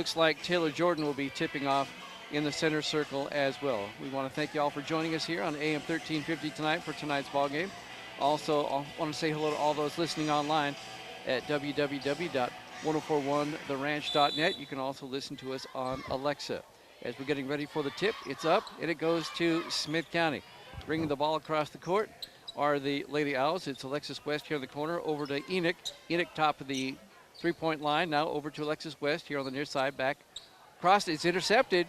looks like Taylor Jordan will be tipping off in the center circle as well. We want to thank you all for joining us here on AM 1350 tonight for tonight's ball game. Also, I want to say hello to all those listening online at www.1041theranch.net. You can also listen to us on Alexa. As we're getting ready for the tip, it's up, and it goes to Smith County. Bringing the ball across the court are the Lady Owls. It's Alexis West here in the corner, over to Enoch. Enoch top of the three-point line, now over to Alexis West here on the near side, back across. It's intercepted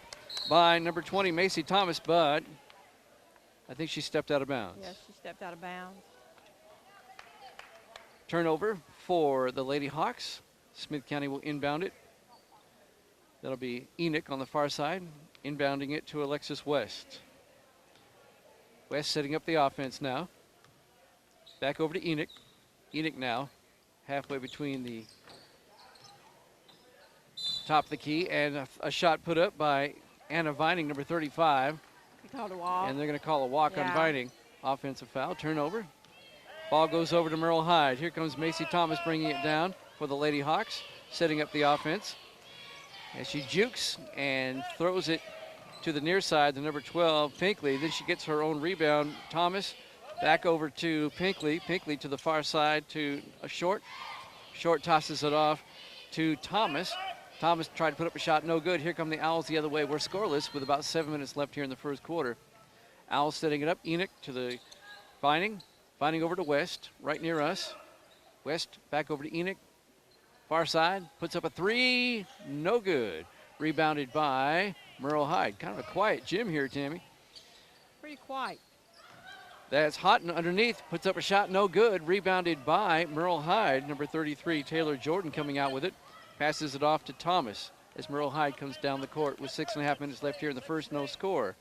by number 20, Macy Thomas, but I think she stepped out of bounds. Yes, she stepped out of bounds. Turnover for the Lady Hawks. Smith County will inbound it. That'll be Enoch on the far side, inbounding it to Alexis West. West setting up the offense now. Back over to Enoch. Enoch now halfway between the top of the key, and a shot put up by Anna Vining, number 35. They called a walk. And they're going to call a walk on Vining. Offensive foul, turnover. Ball goes over to Merrol Hyde. Here comes Macy Thomas bringing it down for the Lady Hawks, setting up the offense. As she jukes and throws it to the near side, the number 12, Pinkley. Then she gets her own rebound. Thomas back over to Pinkley. Pinkley to the far side to a short. Short tosses it off to Thomas. Thomas tried to put up a shot, no good. Here come the Owls the other way. We're scoreless with about 7 minutes left here in the first quarter. Owls setting it up. Enoch to the Vining. Vining over to West, right near us. West back over to Enoch. Far side, puts up a three, no good. Rebounded by Merrol Hyde. Kind of a quiet gym here, Tammy. Pretty quiet. That's Houghton underneath, puts up a shot, no good. Rebounded by Merrol Hyde. Number 33, Taylor Jordan coming out with it. Passes it off to Thomas as Merrol Hyde comes down the court with 6.5 minutes left here in the first, no score.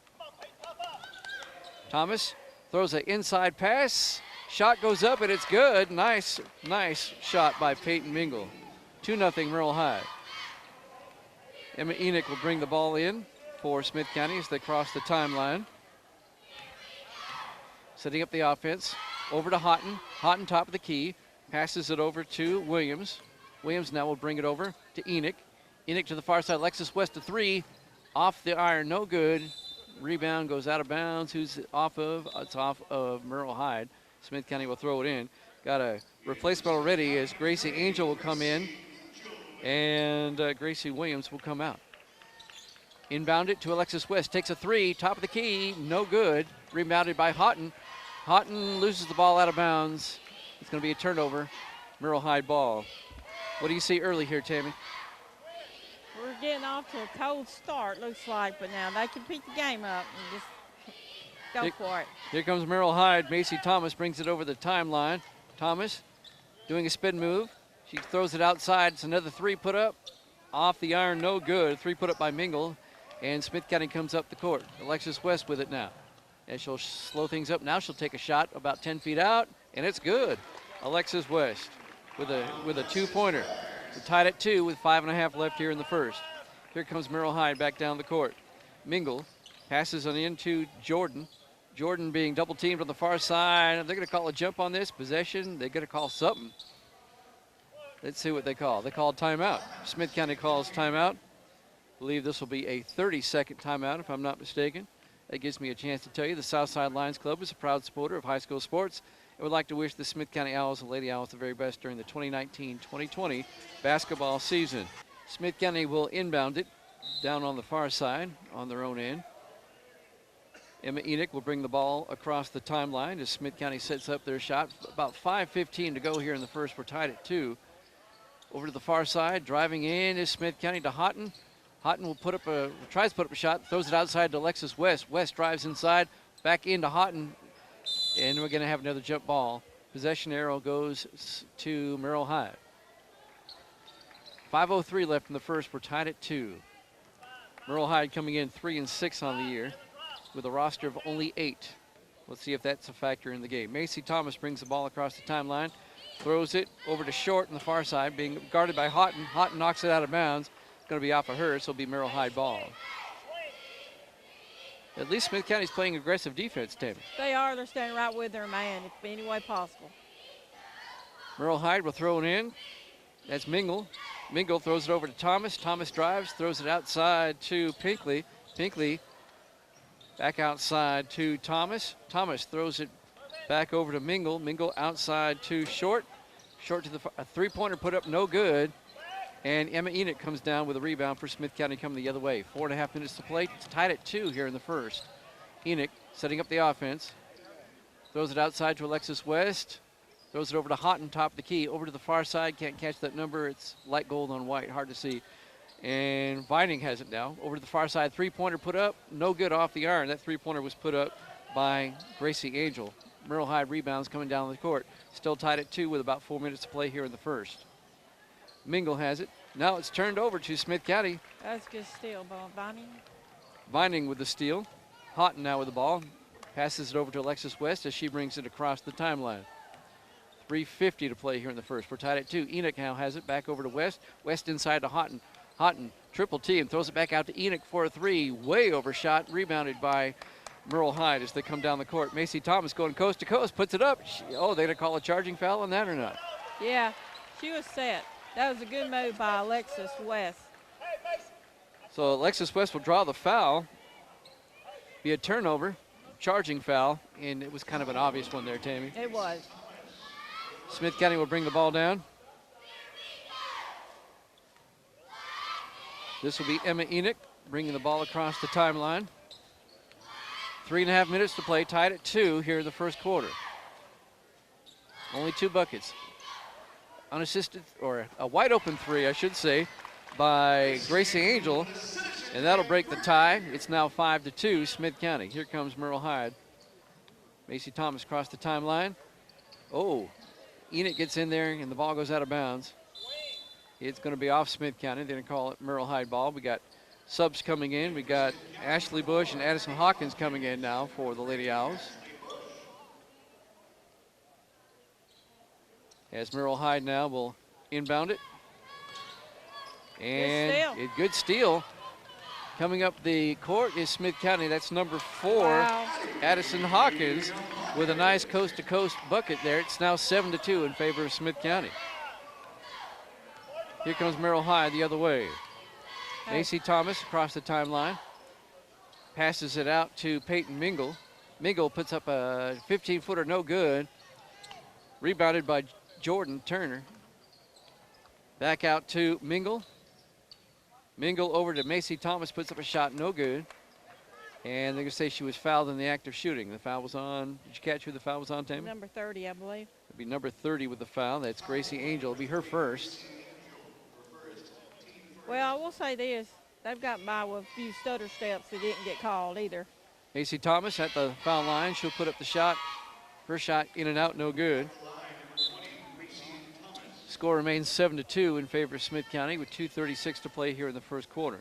Thomas throws an inside pass. Shot goes up and it's good. Nice shot by Peyton Mingle. 2-0 Merrol Hyde. Emma Enoch will bring the ball in for Smith County as they cross the timeline. Setting up the offense. Over to Houghton. Houghton top of the key. Passes it over to Williams. Williams now will bring it over to Enoch. Enoch to the far side. Alexis West to three. Off the iron, no good. Rebound goes out of bounds. Who's it off of? It's off of Merrol Hyde. Smith County will throw it in. Got a replacement already as Gracie Angel will come in. And Gracie Williams will come out. Inbound it to Alexis West. Takes a three. Top of the key. No good. Rebounded by Houghton. Houghton loses the ball out of bounds. It's going to be a turnover. Merrol Hyde ball. What do you see early here, Tammy? We're getting off to a cold start, looks like, but now they can pick the game up and just go for it. Here comes Merrol Hyde. Macy Thomas brings it over the timeline. Thomas doing a spin move. She throws it outside. It's another three put up. Off the iron, no good. Three put up by Mingle. And Smith County comes up the court. Alexis West with it now. And she'll slow things up. Now she'll take a shot about 10 feet out, and it's good. Alexis West with a two-pointer. We're tied at 2 with 5.5 left here in the first. Here comes Merrol Hyde back down the court. Mingle passes on into Jordan. Jordan being double teamed on the far side. They're going to call a jump on this possession. They're going to call something. Let's see what they call. They called timeout. Smith County calls timeout. I believe this will be a 30-second timeout if I'm not mistaken. That gives me a chance to tell you the Southside Lions Club is a proud supporter of high school sports and would like to wish the Smith County Owls and Lady Owls the very best during the 2019-2020 basketball season. Smith County will inbound it down on the far side on their own end. Emma Enoch will bring the ball across the timeline as Smith County sets up their shot. About 5:15 to go here in the first. We're tied at 2. Over to the far side, driving in is Smith County to Houghton. Houghton will tries to put up a shot, throws it outside to Alexis West. West drives inside, back into Houghton, and we're going to have another jump ball. Possession arrow goes to Merrol Hyde. 5:03 left in the first. We're tied at 2. Merrol Hyde coming in 3-6 on the year with a roster of only 8. Let's see if that's a factor in the game. Macy Thomas brings the ball across the timeline, throws it over to Short on the far side, being guarded by Houghton. Houghton knocks it out of bounds. Going to be off of her, so it'll be Merrol Hyde ball. At least Smith County's playing aggressive defense, Tammy. They are. They're standing right with their man if any way possible. Merrol Hyde will throw it in. That's Mingle. Mingle throws it over to Thomas. Thomas drives, throws it outside to Pinkley. Pinkley back outside to Thomas. Thomas throws it back over to Mingle. Mingle outside to Short. Short to a three-pointer put up, no good. And Emma Enoch comes down with a rebound for Smith County coming the other way. 4.5 minutes to play. It's tied at 2 here in the first. Enoch setting up the offense. Throws it outside to Alexis West. Throws it over to Houghton, top of the key. Over to the far side. Can't catch that number. It's light gold on white. Hard to see. And Vining has it now. Over to the far side. Three-pointer put up. No good off the iron. That three-pointer was put up by Gracie Angel. Merrol Hyde rebounds coming down the court. Still tied at 2 with about 4 minutes to play here in the first. Mingle has it. Now it's turned over to Smith County. That's a good steal, Vining. Vining with the steal. Houghton now with the ball. Passes it over to Alexis West as she brings it across the timeline. 3:50 to play here in the first. We're tied at 2. Enoch now has it back over to West. West inside to Houghton. Houghton triple T and throws it back out to Enoch for a 3. Way overshot. Rebounded by Merrol Hyde as they come down the court. Macy Thomas going coast to coast. Puts it up. They're going to call a charging foul on that or not? Yeah, she was set. That was a good move by Alexis West. So Alexis West will draw the foul. Be a turnover, charging foul, and it was kind of an obvious one there, Tammy. It was. Smith County will bring the ball down. This will be Emma Enoch bringing the ball across the timeline. 3.5 minutes to play, tied at 2 here in the first quarter. Only 2 buckets. Unassisted, or a wide open 3, I should say, by Gracie Angel, and that'll break the tie. It's now 5-2, Smith County. Here comes Merrol Hyde. Macy Thomas across the timeline. Oh, Enoch gets in there, and the ball goes out of bounds. It's going to be off Smith County. They're going to call it Merrol Hyde ball. We got subs coming in. We got Ashley Bush and Addison Hawkins coming in now for the Lady Owls. As Merrol Hyde now will inbound it. And good steal. Coming up the court is Smith County. That's number 4, wow. Addison Hawkins, with a nice coast-to-coast bucket there. It's now 7-2 in favor of Smith County. Here comes Merrol Hyde the other way. Macy Thomas across the timeline. Passes it out to Peyton Mingle. Mingle puts up a 15-footer, no good. Rebounded by Jordan Turner. Back out to Mingle. Mingle over to Macy Thomas, puts up a shot, no good. And they're going to say she was fouled in the act of shooting. The foul was on, did you catch who the foul was on, Tammy? Number 30, I believe. It'll be number 30 with the foul. That's Gracie Angel. It'll be her first. Well, I will say this. They've gotten by with a few stutter steps that didn't get called either. Macy Thomas at the foul line. She'll put up the shot. First shot in and out, no good. Score remains 7-2 in favor of Smith County with 2:36 to play here in the first quarter.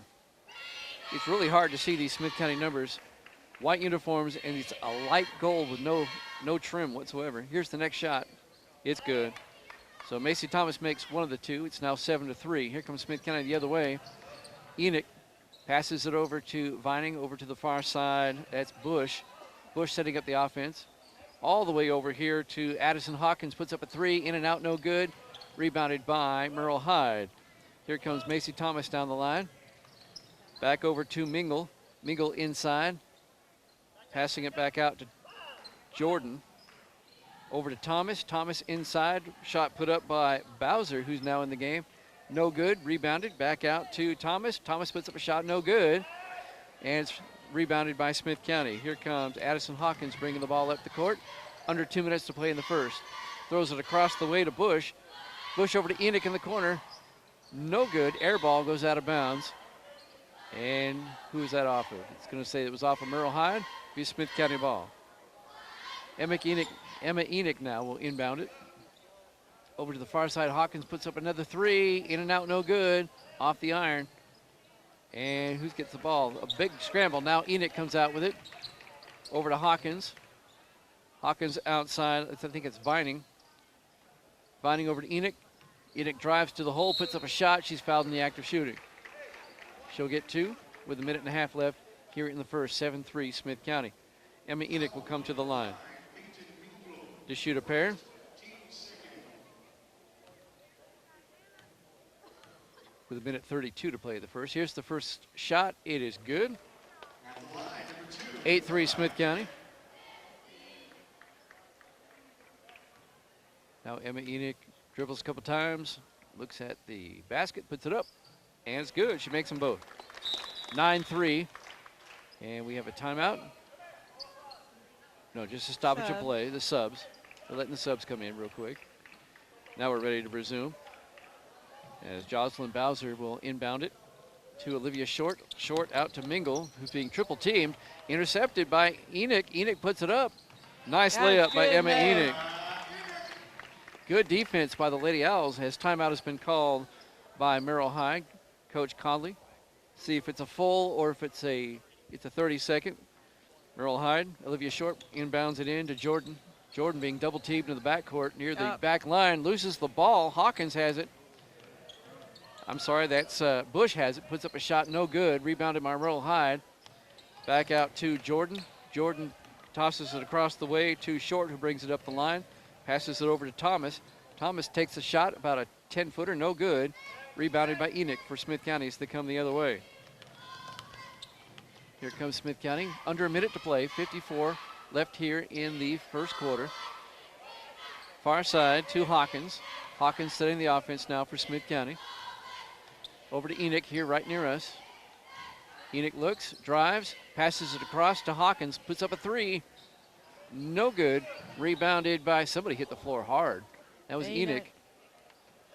It's really hard to see these Smith County numbers. White uniforms, and it's a light gold with no trim whatsoever. Here's the next shot. It's good. So Macy Thomas makes one of the two. It's now 7-3. Here comes Smith County the other way. Enoch passes it over to Vining, over to the far side. That's Bush. Bush setting up the offense. All the way over here to Addison Hawkins, puts up a 3, in and out, no good. Rebounded by Merrol Hyde. Here comes Macy Thomas down the line. Back over to Mingle. Mingle inside. Passing it back out to Jordan. Over to Thomas. Thomas inside. Shot put up by Bowser, who's now in the game. No good. Rebounded. Back out to Thomas. Thomas puts up a shot. No good. And it's rebounded by Smith County. Here comes Addison Hawkins bringing the ball up the court. Under 2 minutes to play in the first. Throws it across the way to Bush. Bush over to Enoch in the corner. No good. Air ball goes out of bounds. And who is that off of? It's going to say it was off of Merrol Hyde. Be Smith County ball. Emma Enoch now will inbound it. Over to the far side. Hawkins puts up another 3. In and out, no good. Off the iron. And who gets the ball? A big scramble. Now Enoch comes out with it. Over to Hawkins. Hawkins outside. I think it's Vining. Vining over to Enoch. Enoch drives to the hole, puts up a shot. She's fouled in the act of shooting. She'll get 2 with a minute and a half left here in the first. 7-3 Smith County. Emma Enoch will come to the line to shoot a pair. with 1:32 to play the first. Here's the first shot. It is good. 8-3 Smith County. Now Emma Enoch dribbles a couple times, looks at the basket, puts it up, and it's good. She makes them both. 9-3, and we have a timeout. No, just a stoppage of play, the subs. We're letting the subs come in real quick. Now we're ready to resume. As Jocelyn Bowser will inbound it to Olivia Short. Short out to Mingle, who's being triple teamed. Intercepted by Enoch. Enoch puts it up. Nice layup by Emma Enoch. Good defense by the Lady Owls as timeout has been called by Merrol Hyde, Coach Conley. See if it's a full or if it's a 30-second. Merrol Hyde, Olivia Short inbounds it in to Jordan. Jordan being double teamed in the backcourt near the back line, loses the ball. Hawkins has it. I'm sorry, that's Bush has it. Puts up a shot, no good. Rebounded by Merrol Hyde. Back out to Jordan. Jordan tosses it across the way to Short, who brings it up the line. Passes it over to Thomas. Thomas takes a shot, about a 10-footer, no good. Rebounded by Enoch for Smith County as they come the other way. Here comes Smith County. Under a minute to play, 54 left here in the first quarter. Far side to Hawkins. Hawkins setting the offense now for Smith County. Over to Enoch here right near us. Enoch looks, drives, passes it across to Hawkins, puts up a three. No good. Rebounded by somebody, hit the floor hard. That was Enoch.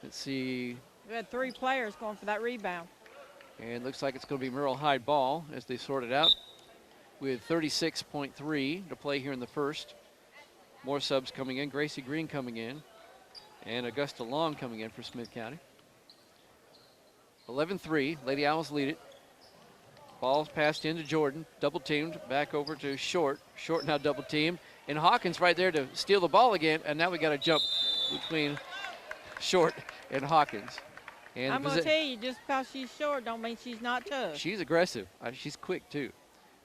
Let's see. We had 3 players going for that rebound. And looks like it's going to be Merrol Hyde ball as they sort it out with 36.3 to play here in the first. More subs coming in. Gracie Green coming in. And Augusta Long coming in for Smith County. 11-3. Lady Owls lead it. Ball's passed into Jordan. Double teamed. Back over to Short. Short now double teamed. And Hawkins right there to steal the ball again. And now we got a jump between Short and Hawkins. And I'm going to tell you, just because she's short don't mean she's not tough. She's aggressive. She's quick, too.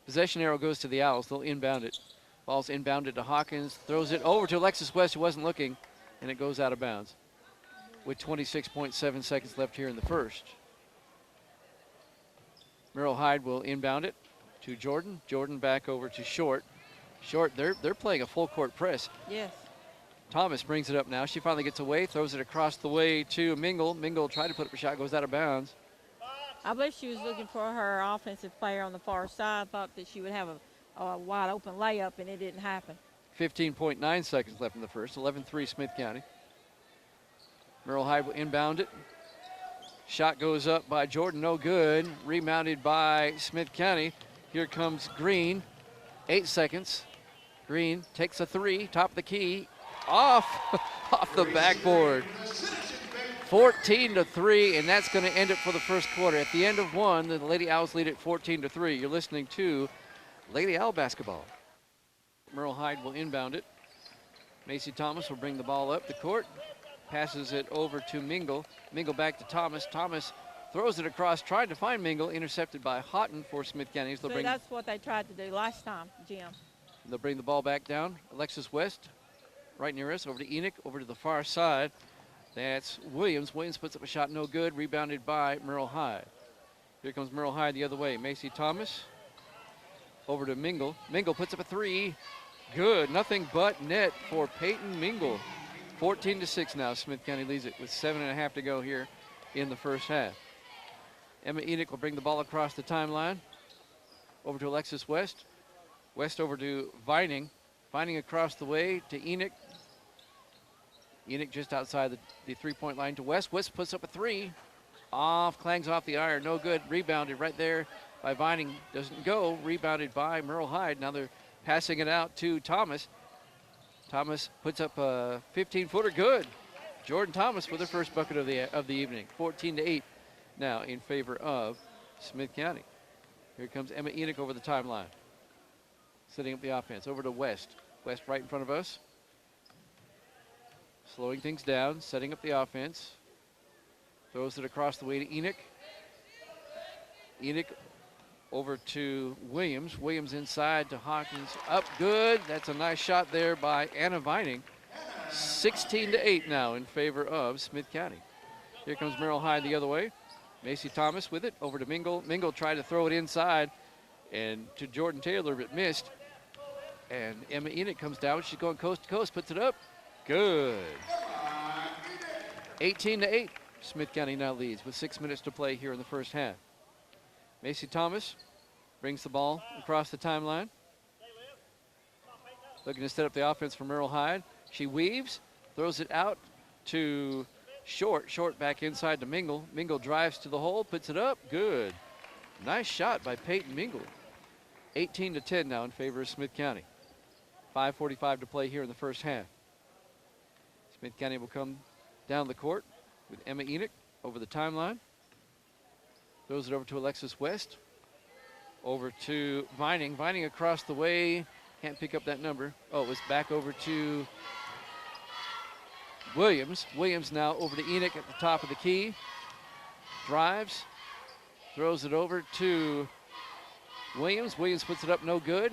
Possession arrow goes to the Owls. They'll inbound it. Ball's inbounded to Hawkins. Throws it over to Alexis West, who wasn't looking. And it goes out of bounds with 26.7 seconds left here in the first. Merrol Hyde will inbound it to Jordan. Jordan back over to Short. Short, they're playing a full court press. Yes. Thomas brings it up now. She finally gets away, throws it across the way to Mingle. Mingle tried to put up a shot, goes out of bounds. I believe she was looking for her offensive player on the far side. Thought that she would have a wide open layup, and it didn't happen. 15.9 seconds left in the first. 11-3 Smith County. Merrol Hyde will inbound it. Shot goes up by Jordan, no good. Rebounded by Smith County. Here comes Green. 8 seconds. Green takes a three, top of the key. Off the backboard. 14-3, and that's going to end it for the first quarter. At the end of one, the Lady Owls lead at 14-3. You're listening to Lady Owl basketball. Merrol Hyde will inbound it. Macy Thomas will bring the ball up the court. Passes it over to Mingle. Mingle back to Thomas. Thomas throws it across, tried to find Mingle, intercepted by Houghton for Smith County. So that's what they tried to do last time, Jim. They'll bring the ball back down. Alexis West right near us, over to Enoch, over to the far side. That's Williams. Williams puts up a shot, no good. Rebounded by Merrol Hyde. Here comes Merrol Hyde the other way. Macy Thomas over to Mingle. Mingle puts up a three. Good. Nothing but net for Peyton Mingle. 14-6 now. Smith County leads it with 7.5 to go here in the first half. Emma Enoch will bring the ball across the timeline. Over to Alexis West. West over to Vining. Vining across the way to Enoch. Enoch just outside the three-point line to West. West puts up a three. Clangs off the iron. No good. Rebounded right there by Vining. Doesn't go. Rebounded by Merrol Hyde. Now they're passing it out to Thomas. Thomas puts up a 15-footer. Good. Jordan Thomas with her first bucket of the evening. 14-8 now in favor of Smith County. Here comes Emma Enoch over the timeline. Setting up the offense. Over to West. West right in front of us. Slowing things down, setting up the offense. Throws it across the way to Enoch. Enoch over to Williams. Williams inside to Hawkins. Up good. That's a nice shot there by Anna Vining. 16-8 now in favor of Smith County. Here comes Merrol Hyde the other way. Macy Thomas with it, over to Mingle. Mingle tried to throw it inside and to Jordan Taylor, but missed. And Emma Enoch comes down. She's going coast to coast, puts it up. Good. 18-8. Smith County now leads with 6 minutes to play here in the first half. Macy Thomas brings the ball across the timeline. Looking to set up the offense for Merrol Hyde. She weaves, throws it out to Short. Short back inside to Mingle. Mingle drives to the hole, puts it up. Good. Nice shot by Peyton Mingle. 18-10 now in favor of Smith County. 5:45 to play here in the first half. Smith County will come down the court with Emma Enoch over the timeline. Throws it over to Alexis West. Over to Vining. Vining across the way. Can't pick up that number. Oh, it was back over to Williams. Williams now over to Enoch at the top of the key. Drives. Throws it over to Williams. Williams puts it up, no good.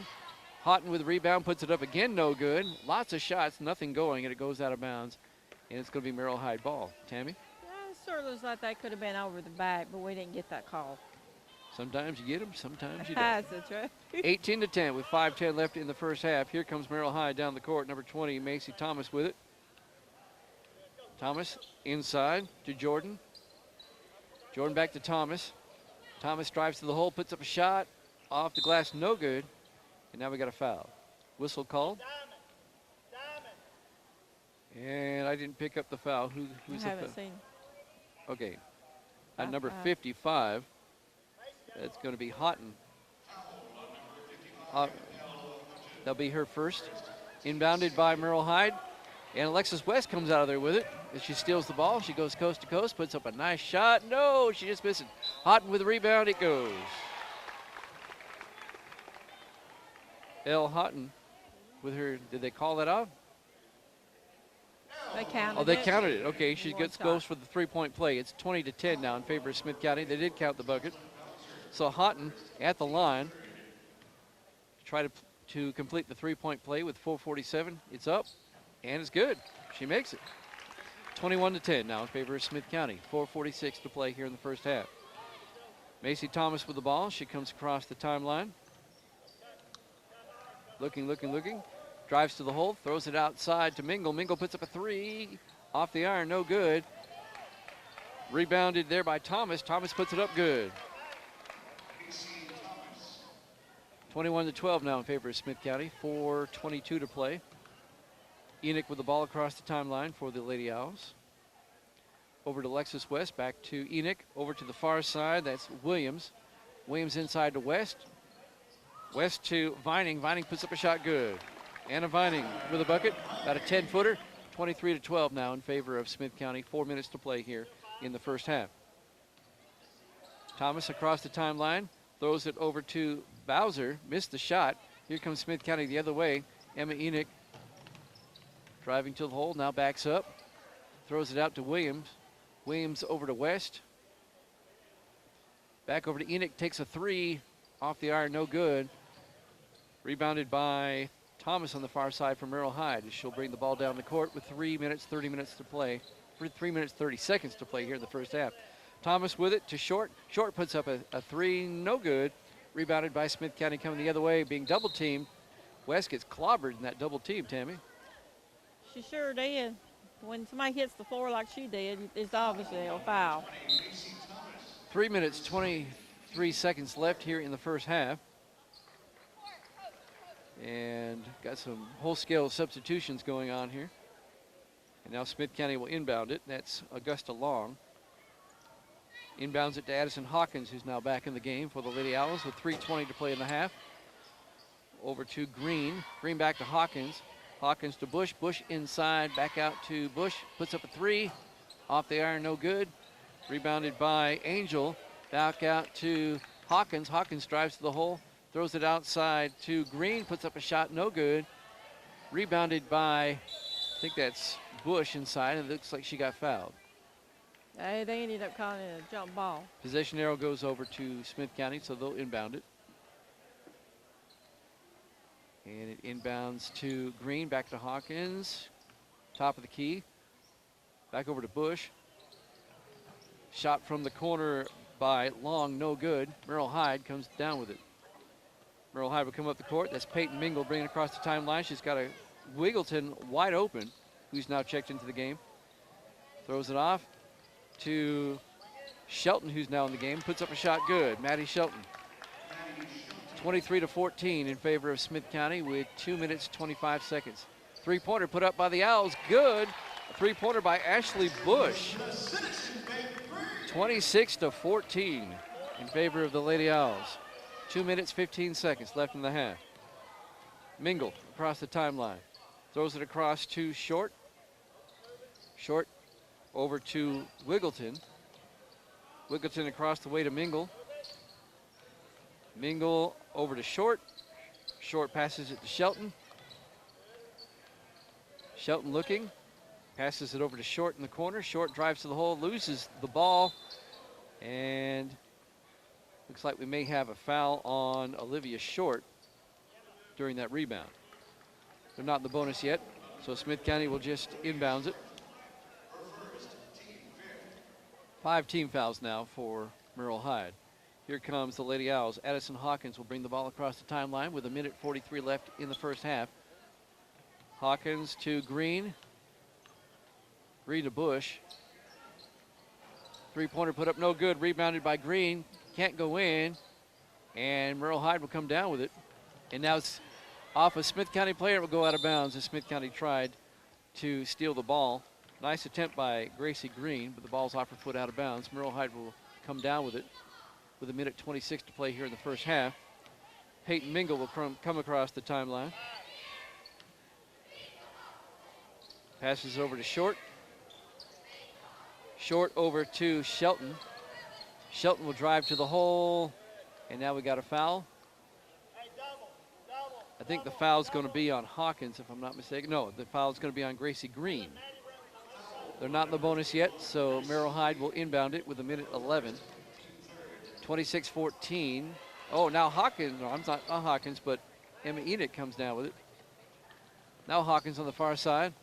Houghton with the rebound, puts it up again, no good. Lots of shots, nothing going, and it goes out of bounds. And it's going to be Merrol Hyde ball. Tammy? Yeah, it sort of looks like that could have been over the back, but we didn't get that call. Sometimes you get them, sometimes you don't. That's right. 18-10 with 5:10 left in the first half. Here comes Merrol Hyde down the court. Number 20, Macy Thomas with it. Thomas inside to Jordan. Jordan back to Thomas. Thomas drives to the hole, puts up a shot. Off the glass, no good. And now we got a foul. Whistle called. And I didn't pick up the foul. Who's I haven't seen. Okay. At number 55, that's going to be Houghton. That'll be her first. Inbounded by Merrol Hyde. And Alexis West comes out of there with it. As she steals the ball, she goes coast to coast, puts up a nice shot. No, she just missed it. Houghton with the rebound, it goes. Elle Houghton with her, did they call that out? They counted it. Oh, they counted it. Okay, she One goes for the three-point play. It's 20-10 now in favor of Smith County. They did count the bucket. So Houghton at the line. Try to complete the three-point play with 4:47. It's up, and it's good. She makes it. 21-10 now in favor of Smith County. 4:46 to play here in the first half. Macy Thomas with the ball. She comes across the timeline. Looking. Drives to the hole, throws it outside to Mingle. Mingle puts up a three. Off the iron, no good. Rebounded there by Thomas. Thomas puts it up good. 21-12 now in favor of Smith County. 4:22 to play. Enoch with the ball across the timeline for the Lady Owls. Over to Alexis West, back to Enoch. Over to the far side, that's Williams. Williams inside to West. West to Vining. Vining puts up a shot good. Anna Vining with a bucket, about a 10-footer. 23-12 now in favor of Smith County. 4 minutes to play here in the first half. Thomas across the timeline, throws it over to Bowser, missed the shot. Here comes Smith County the other way. Emma Enoch driving to the hole, now backs up. Throws it out to Williams. Williams over to West. Back over to Enoch, takes a three. Off the iron, no good. Rebounded by Thomas on the far side from Merrol Hyde as she'll bring the ball down the court with 3 minutes, 30 minutes to play. 3 minutes, 30 seconds to play here in the first half. Thomas with it to Short. Short puts up a three, no good. Rebounded by Smith County coming the other way, being double teamed. West gets clobbered in that double team, Tammy. She sure did. When somebody hits the floor like she did, it's obviously a foul. 3 minutes, 23 seconds left here in the first half. And got some whole-scale substitutions going on here. And now Smith County will inbound it. That's Augusta Long. Inbounds it to Addison Hawkins, who's now back in the game for the Lady Owls with 3:20 to play in the half. Over to Green. Green back to Hawkins. Hawkins to Bush. Bush inside, back out to Bush. Puts up a three. Off the iron, no good. Rebounded by Angel. Back out to Hawkins. Hawkins drives to the hole. Throws it outside to Green. Puts up a shot, no good. Rebounded by, I think that's Bush inside. It looks like she got fouled. They ended up calling it a jump ball. Possession arrow goes over to Smith County, so they'll inbound it. And it inbounds to Green, back to Hawkins. Top of the key. Back over to Bush. Shot from the corner by Long, no good. Merrol Hyde comes down with it. Merrol Hyde will come up the court. That's Peyton Mingle bringing it across the timeline. She's got a Wiggleton wide open, who's now checked into the game. Throws it off to Shelton, who's now in the game. Puts up a shot, good. Maddie Shelton. 23-14 in favor of Smith County with 2 minutes, 25 seconds. Three-pointer put up by the Owls, good. A three-pointer by Ashley Bush. 26-14 in favor of the Lady Owls. 2 minutes, 15 seconds left in the half. Mingle across the timeline. Throws it across to Short. Short over to Wiggleton. Wiggleton across the way to Mingle. Mingle over to Short. Short passes it to Shelton. Shelton looking. Passes it over to Short in the corner. Short drives to the hole, loses the ball. And looks like we may have a foul on Olivia Short during that rebound. They're not in the bonus yet, so Smith County will just inbounds it. 5 team fouls now for Merrol Hyde. Here comes the Lady Owls. Addison Hawkins will bring the ball across the timeline with 1:43 left in the first half. Hawkins to Green. Green to Bush. Three-pointer put up no good. Rebounded by Green. Can't go in. And Merrol Hyde will come down with it. And now it's off a Smith County player. It will go out of bounds as Smith County tried to steal the ball. Nice attempt by Gracie Green, but the ball's off her foot out of bounds. Merrol Hyde will come down with it with 1:26 to play here in the first half. Peyton Mingle will come across the timeline. Passes over to Short. Short over to Shelton. Shelton will drive to the hole, and now we got a foul. I think the foul's going to be on Hawkins, if I'm not mistaken. No, the foul's going to be on Gracie Green. They're not in the bonus yet, so Merrol Hyde will inbound it with 1:11. 26-14. Oh, now Hawkins, no, I'm not Hawkins, but Emma Enoch comes down with it. Now Hawkins on the far side.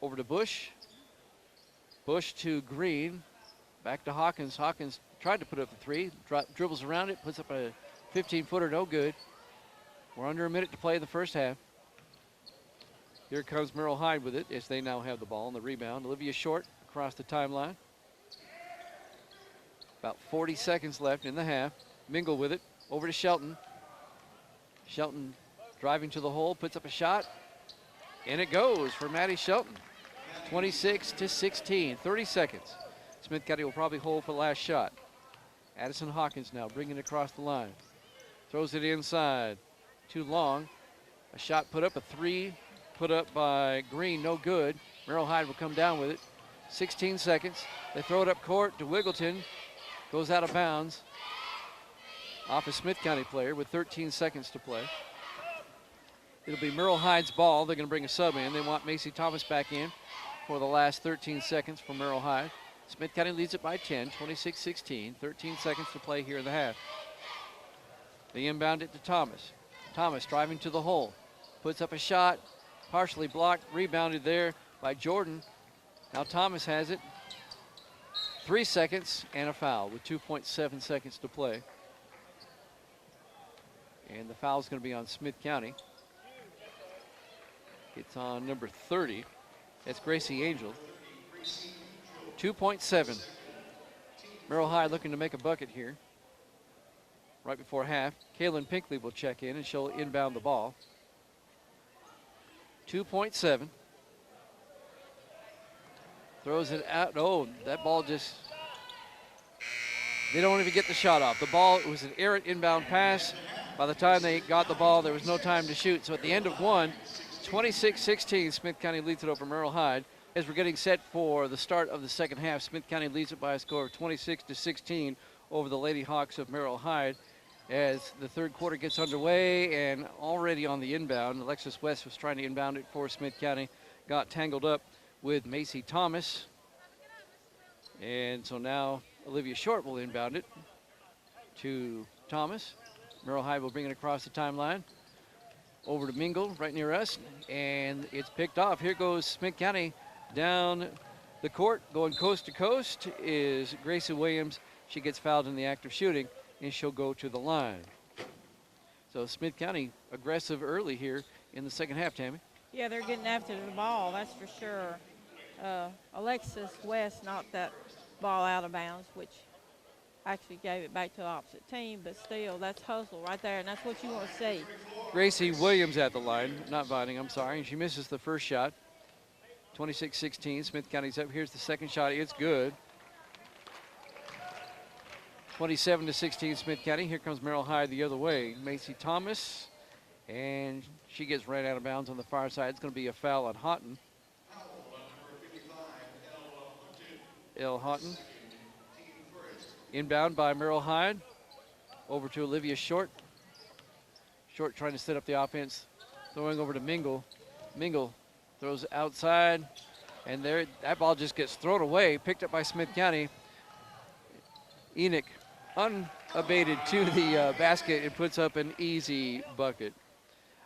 Over to Bush. Bush to Green. Back to Hawkins. Hawkins tried to put up the three. Dribbles around it, puts up a 15-footer, no good. We're under a minute to play in the first half. Here comes Merrol Hyde with it as they now have the ball on the rebound. Olivia Short across the timeline. About 40 seconds left in the half. Mingle with it. Over to Shelton. Shelton driving to the hole, puts up a shot. And it goes for Maddie Shelton. 26-16, 30 seconds. Smith County will probably hold for the last shot. Addison Hawkins now bringing it across the line. Throws it inside. Too long. A shot put up, a three put up by Green, no good. Merrol Hyde will come down with it. 16 seconds. They throw it up court to Wiggleton. Goes out of bounds. Off a Smith County player with 13 seconds to play. It'll be Merrol Hyde's ball. They're going to bring a sub in. They want Macy Thomas back in for the last 13 seconds for Merrol Hyde. Smith County leads it by 10, 26-16. 13 seconds to play here in the half. They inbound it to Thomas. Thomas driving to the hole. Puts up a shot. Partially blocked. Rebounded there by Jordan. Now Thomas has it. 3 seconds and a foul with 2.7 seconds to play. And the foul is going to be on Smith County. It's on number 30. That's Gracie Angel. 2.7. Merrol Hyde looking to make a bucket here. Right before half. Kaylin Pinkley will check in and she'll inbound the ball. 2.7. Throws it out. Oh, that ball just, they don't even get the shot off. The ball, it was an errant inbound pass. By the time they got the ball, there was no time to shoot. So at the end of one, 26-16, Smith County leads it over Merrol Hyde. As we're getting set for the start of the second half, Smith County leads it by a score of 26-16 over the Lady Hawks of Merrol Hyde. As the third quarter gets underway and already on the inbound, Alexis West was trying to inbound it for Smith County, got tangled up with Macy Thomas. And so now Olivia Short will inbound it to Thomas. Merrol Hyde will bring it across the timeline. Over to Mingle right near us, and it's picked off. Here goes Smith County down the court. Going coast to coast is Gracie Williams. She gets fouled in the act of shooting, and she'll go to the line. So Smith County aggressive early here in the second half, Tammy. Yeah, they're getting after the ball, that's for sure. Alexis West knocked that ball out of bounds, which actually gave it back to the opposite team, but still, that's hustle right there, and that's what you want to see. Gracie Williams at the line, not Vining, I'm sorry, and she misses the first shot. 26-16, Smith County's up. Here's the second shot, it's good. 27-16, Smith County. Here comes Merrol Hyde the other way. Macy Thomas, and she gets right out of bounds on the far side. It's going to be a foul on Houghton. L. Houghton. Inbound by Merrol Hyde. Over to Olivia Short. Short trying to set up the offense. Throwing over to Mingle. Mingle throws outside. And there, that ball just gets thrown away. Picked up by Smith County. Enoch unabated to the basket and puts up an easy bucket.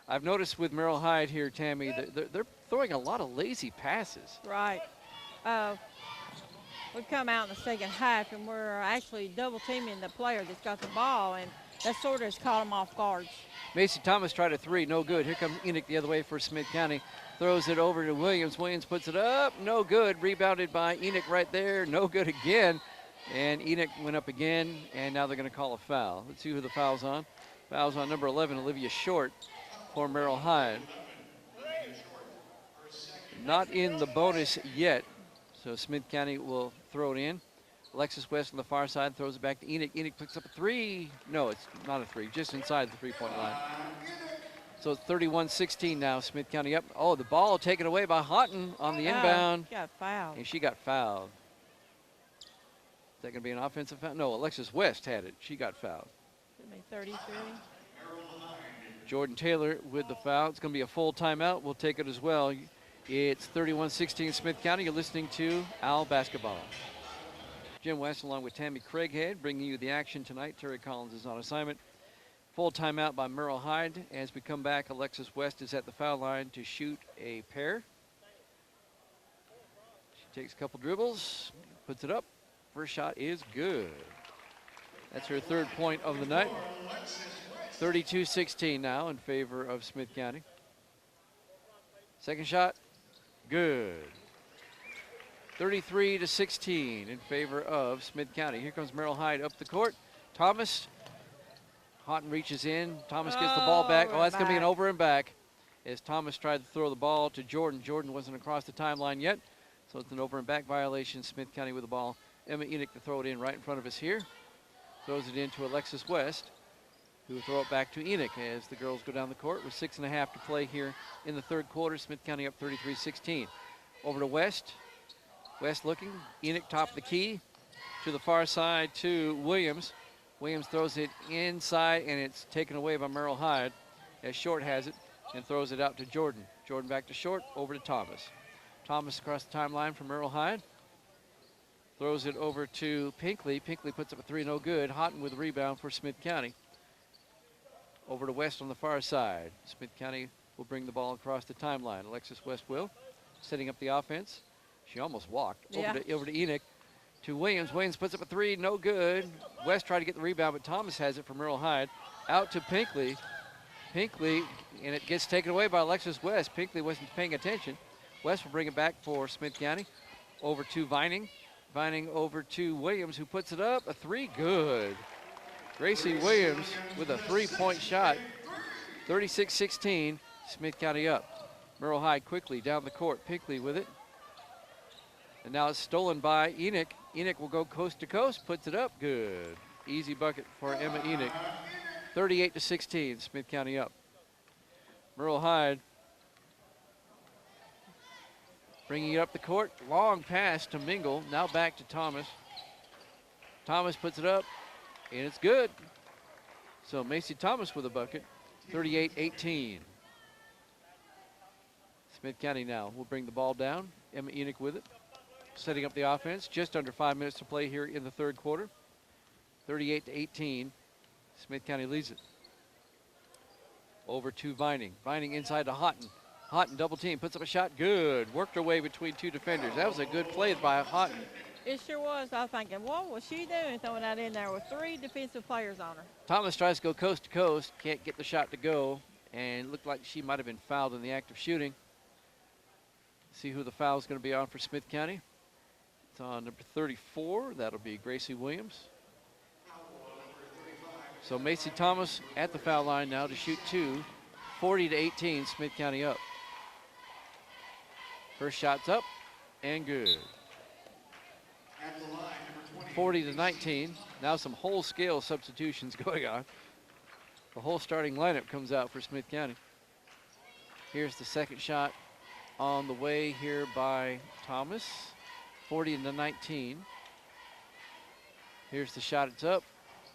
I've noticed with Merrol Hyde here, Tammy, they're throwing a lot of lazy passes. Right. We've come out in the second half, and we're actually double teaming the player that's got the ball, and that sort of has caught them off guard. Macy Thomas tried a three, no good. Here comes Enoch the other way for Smith County. Throws it over to Williams. Williams puts it up, no good. Rebounded by Enoch right there, no good again. And Enoch went up again, and now they're going to call a foul. Let's see who the foul's on. Foul's on number 11, Olivia Short, for Merrol Hyde. Not in the bonus yet, so Smith County will throw it in. Alexis West on the far side throws it back to Enoch. Enoch picks up a three. No, it's not a three, just inside the three-point line. So it's 31-16 now, Smith County up. Oh, the ball taken away by Houghton on the inbound. Got fouled. And she got fouled. Is that going to be an offensive foul? No, Alexis West had it. She got fouled. Should be 33. Jordan Taylor with the foul. It's going to be a full timeout. We'll take it as well. It's 31-16 Smith County. You're listening to Owl Basketball. Jim West along with Tammy Craighead bringing you the action tonight. Terry Collins is on assignment. Full timeout by Merrol Hyde. As we come back, Alexis West is at the foul line to shoot a pair. She takes a couple dribbles, puts it up. First shot is good. That's her third point of the night. 32-16 now in favor of Smith County. Second shot, good. 33-16 in favor of Smith County. Here comes Merrol Hyde up the court. Thomas, Houghton reaches in. Thomas gets the ball back. Oh, that's going to be an over and back as Thomas tried to throw the ball to Jordan. Jordan wasn't across the timeline yet, so it's an over and back violation. Smith County with the ball. Emma Enoch to throw it in right in front of us here. Throws it in to Alexis West, who will throw it back to Enoch as the girls go down the court with 6.5 to play here in the third quarter. Smith County up 33-16. Over to West. West looking. Enoch top of the key to the far side to Williams. Williams throws it inside, and it's taken away by Merrol Hyde as Short has it and throws it out to Jordan. Jordan back to Short, over to Thomas. Thomas across the timeline from Merrol Hyde. Throws it over to Pinkley. Pinkley puts up a three, no good. Houghton with a rebound for Smith County. Over to West on the far side. Smith County will bring the ball across the timeline. Alexis West will, setting up the offense. She almost walked. Yeah. Over to Enoch. To Williams. Williams puts up a three, no good. West tried to get the rebound, but Thomas has it from Merrol Hyde. Out to Pinkley. Pinkley, and it gets taken away by Alexis West. Pinkley wasn't paying attention. West will bring it back for Smith County. Over to Vining. Vining over to Williams, who puts it up. A three, good. Gracie Williams with a three-point shot. 36-16, Smith County up. Merrol Hyde quickly down the court. Pinkley with it. And now it's stolen by Enoch. Enoch will go coast to coast, puts it up, good. Easy bucket for Emma Enoch. 38-16, Smith County up. Merrol Hyde bringing it up the court. Long pass to Mingle. Now back to Thomas. Thomas puts it up, and it's good. So Macy Thomas with a bucket. 38-18. Smith County now will bring the ball down. Emma Enoch with it. Setting up the offense. Just under 5 minutes to play here in the third quarter. 38-18. Smith County leads it. Over to Vining. Vining inside to Houghton. Houghton double team, puts up a shot, good. Worked her way between two defenders. That was a good play by Houghton. It sure was. I was thinking, what was she doing throwing that in there with 3 defensive players on her? Thomas tries to go coast to coast, can't get the shot to go, and it looked like she might have been fouled in the act of shooting. See who the foul is going to be on for Smith County. It's on number 34. That'll be Gracie Williams. So Macy Thomas at the foul line now to shoot 2. 40-18, Smith County up. First shot's up and good. 40-19. Now some whole scale substitutions going on. The whole starting lineup comes out for Smith County. Here's the second shot on the way here by Thomas. 40-19. Here's the shot, it's up,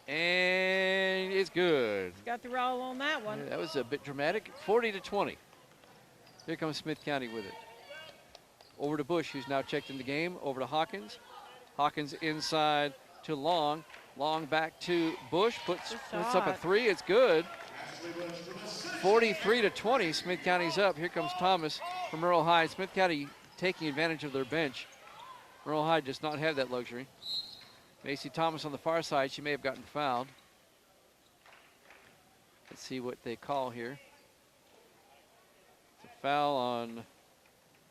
and it's good. Got the roll on that one. Yeah, that was a bit dramatic. 40-20. Here comes Smith County with it. Over to Bush, who's now checked in the game. Over to Hawkins. Hawkins inside to Long. Long back to Bush. Puts up a 3. It's good. 43-20. Smith County's up. Here comes Thomas from Merrol Hyde. Smith County taking advantage of their bench. Merrol Hyde does not have that luxury. Macy Thomas on the far side. She may have gotten fouled. Let's see what they call here. It's a foul on,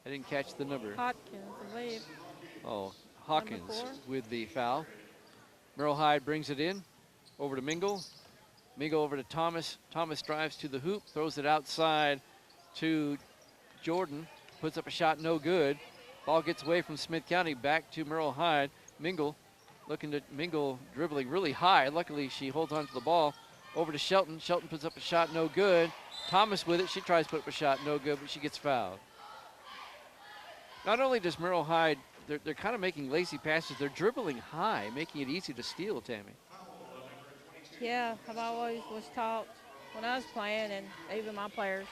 I didn't catch the number. Hopkins, I believe. Oh, Hawkins with the foul. Merrol Hyde brings it in. Over to Mingle. Mingle over to Thomas. Thomas drives to the hoop, throws it outside to Jordan. Puts up a shot, no good. Ball gets away from Smith County, back to Merrol Hyde. Mingle, looking to Mingle, dribbling really high. Luckily, she holds on to the ball. Over to Shelton. Shelton puts up a shot, no good. Thomas with it. She tries to put up a shot, no good, but she gets fouled. Not only does Merrol Hyde, they're kind of making lazy passes. They're dribbling high, making it easy to steal, Tammy. Yeah, I've always was taught when I was playing, and even my players,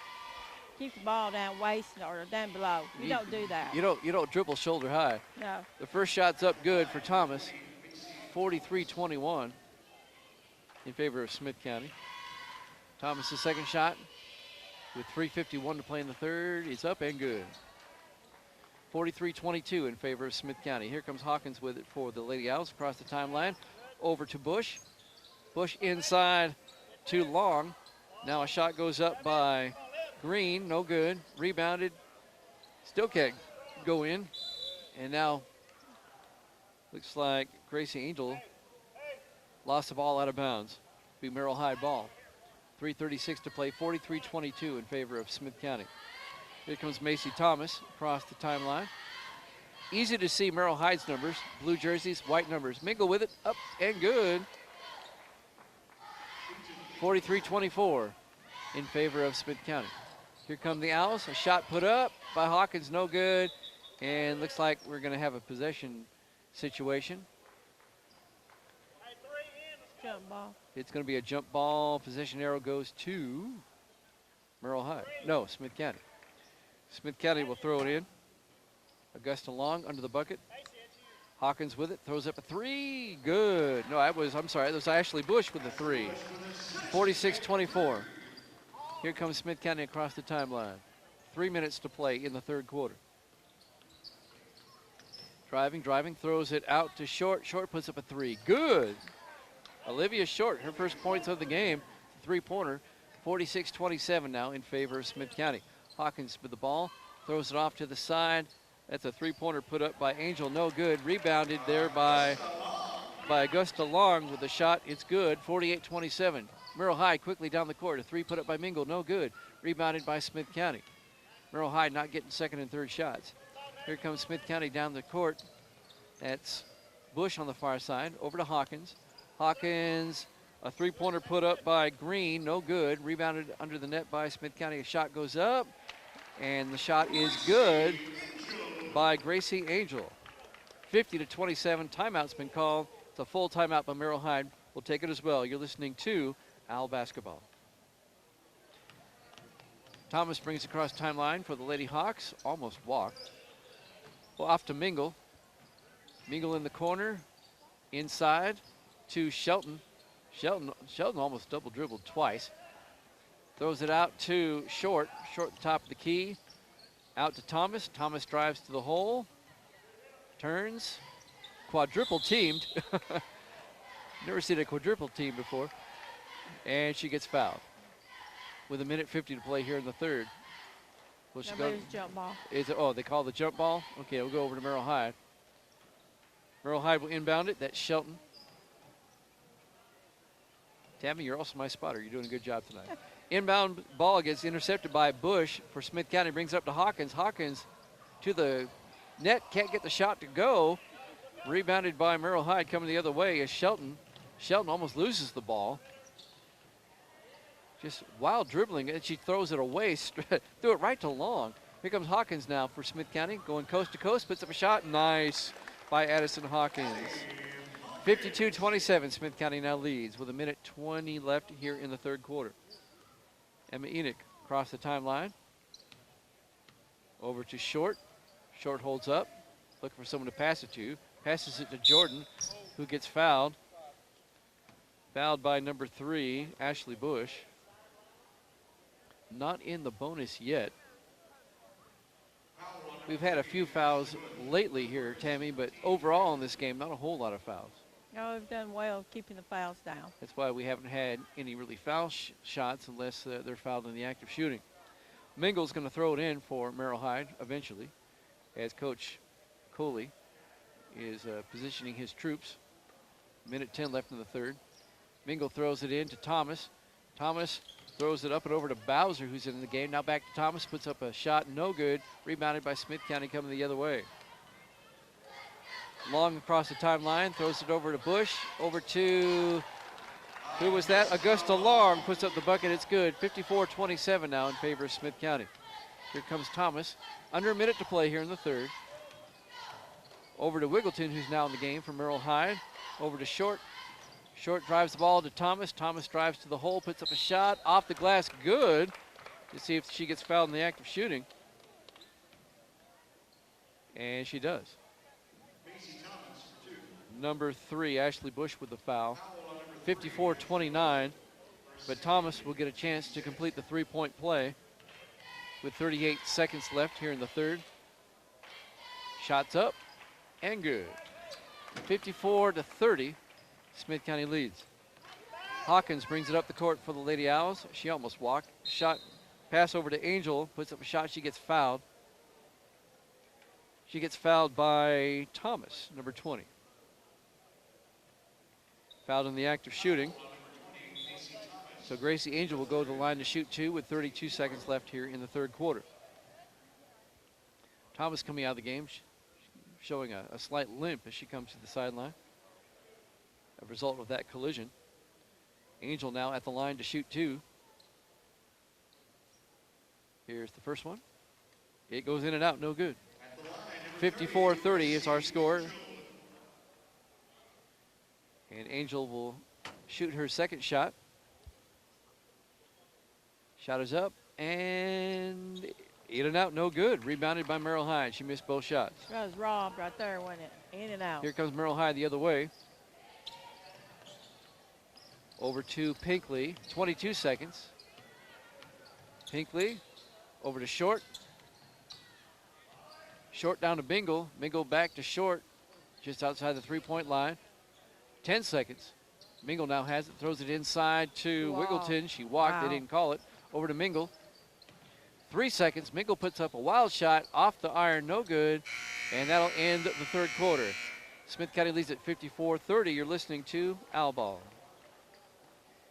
keep the ball down waist or down below. You don't do that. You don't dribble shoulder high. No. The first shot's up good for Thomas. 43-21 in favor of Smith County. Thomas' second shot with 3:51 to play in the third. It's up and good. 43-22 in favor of Smith County. Here comes Hawkins with it for the Lady Owls across the timeline. Over to Bush. Bush inside to Long. Now a shot goes up by Green, no good. Rebounded, still can't go in. And now looks like Gracie Angel lost the ball out of bounds. Be Merrol Hyde ball. 3:36 to play, 43-22 in favor of Smith County. Here comes Macy Thomas across the timeline. Easy to see Merrol Hyde's numbers. Blue jerseys, white numbers. Mingle with it, up and good. 43-24 in favor of Smith County. Here come the Owls. A shot put up by Hawkins, no good. And looks like we're going to have a possession situation. Jump ball. It's going to be a jump ball. Possession arrow goes to Merrol Hyde. No, Smith County. Smith County will throw it in. Augusta Long under the bucket. Hawkins with it, throws up a 3. Good. No, I'm sorry, that was Ashley Bush with the 3. 46-24. Here comes Smith County across the timeline. 3 minutes to play in the third quarter. Driving, throws it out to Short. Short puts up a 3. Good. Olivia Short, her first points of the game. 3-pointer. 46-27 now in favor of Smith County. Hawkins with the ball, throws it off to the side. That's a 3-pointer put up by Angel, no good. Rebounded there by Augusta Long with the shot. It's good. 48-27. Merrol Hyde quickly down the court. A 3 put up by Mingle, no good. Rebounded by Smith County. Merrol Hyde not getting second and third shots. Here comes Smith County down the court. That's Bush on the far side. Over to Hawkins. Hawkins, a 3-pointer put up by Green, no good. Rebounded under the net by Smith County. A shot goes up, and the shot is good by Gracie Angel. 50-27. Timeout's been called. It's a full timeout by Merrol Hyde. We'll take it as well. You're listening to Owl Basketball. Thomas brings across timeline for the Lady Hawks. Almost walked. Well, off to Mingle. Mingle in the corner. Inside to Shelton. Shelton almost double dribbled twice. Throws it out to Short. Short, the top of the key. Out to Thomas. Thomas drives to the hole. Turns. Quadruple teamed. Never seen a quadruple team before. And she gets fouled. With 1:50 to play here in the third. Will she go? Jump ball. They call the jump ball? Okay, we'll go over to Merrol Hyde. Merrol Hyde will inbound it. That's Shelton. Tammy, you're also my spotter. You're doing a good job tonight. Inbound ball gets intercepted by Bush for Smith County. Brings it up to Hawkins. Hawkins to the net. Can't get the shot to go. Rebounded by Merrol Hyde coming the other way as Shelton. Shelton almost loses the ball. Just wild dribbling, and she throws it away. Threw it right to Long. Here comes Hawkins now for Smith County. Going coast to coast. Puts up a shot. Nice by Addison Hawkins. 52-27, Smith County now leads with 1:20 left here in the third quarter. Emma Enoch across the timeline. Over to Short. Short holds up. Looking for someone to pass it to. Passes it to Jordan, who gets fouled. Fouled by number 3, Ashley Bush. Not in the bonus yet. We've had a few fouls lately here, Tammy, but overall in this game, not a whole lot of fouls. No, we've done well keeping the fouls down. That's why we haven't had any really foul shots unless they're fouled in the act of shooting. Mingle's going to throw it in for Merrol Hyde eventually, as Coach Coley is positioning his troops. 1:10 left in the third. Mingle throws it in to Thomas. Thomas throws it up and over to Bowser, who's in the game. Now back to Thomas, puts up a shot, no good. Rebounded by Smith County coming the other way. Long across the timeline, throws it over to Bush, over to, who was that? Augusta Long puts up the bucket, it's good. 54-27 now in favor of Smith County. Here comes Thomas, under a minute to play here in the third. Over to Wiggleton, who's now in the game for Merrol Hyde. Over to Short. Short drives the ball to Thomas. Thomas drives to the hole, puts up a shot, off the glass, good. Let's see if she gets fouled in the act of shooting. And she does. Number 3, Ashley Bush with the foul. 54-29, but Thomas will get a chance to complete the three-point play with 38 seconds left here in the third. Shots up and good. 54-30, Smith County leads. Hawkins brings it up the court for the Lady Owls. She almost walked. Shot, pass over to Angel, puts up a shot, she gets fouled. She gets fouled by Thomas, number 20. Fouled in the act of shooting. So Gracie Angel will go to the line to shoot 2 with 32 seconds left here in the third quarter. Thomas coming out of the game, showing a slight limp as she comes to the sideline. A result of that collision. Angel now at the line to shoot 2. Here's the first one. It goes in and out, no good. 54-30 is our score. And Angel will shoot her second shot. Shot is up and in and out, no good. Rebounded by Merrol Hyde. She missed both shots. That was robbed right there, wasn't it? In and out. Here comes Merrol Hyde the other way. Over to Pinkley, 22 seconds. Pinkley over to Short. Short down to Bingle. Bingle back to Short, just outside the three-point line. 10 seconds. Mingle now has it, throws it inside to Wiggleton. She walked, they didn't call it. Over to Mingle. 3 seconds, Mingle puts up a wild shot off the iron, no good. And that'll end the third quarter. Smith County leads at 54-30. You're listening to Owl Ball.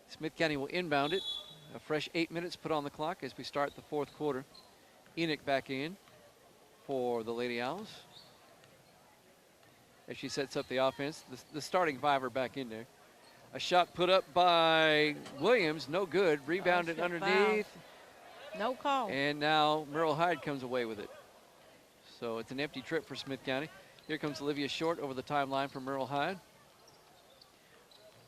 Smith County will inbound it. A fresh 8 minutes put on the clock as we start the fourth quarter. Enoch back in for the Lady Owls. As she sets up the offense, the starting five are back in there. A shot put up by Williams, no good. Rebounded underneath. Foul. No call. And now Merrol Hyde comes away with it. So it's an empty trip for Smith County. Here comes Olivia Short over the timeline for Merrol Hyde.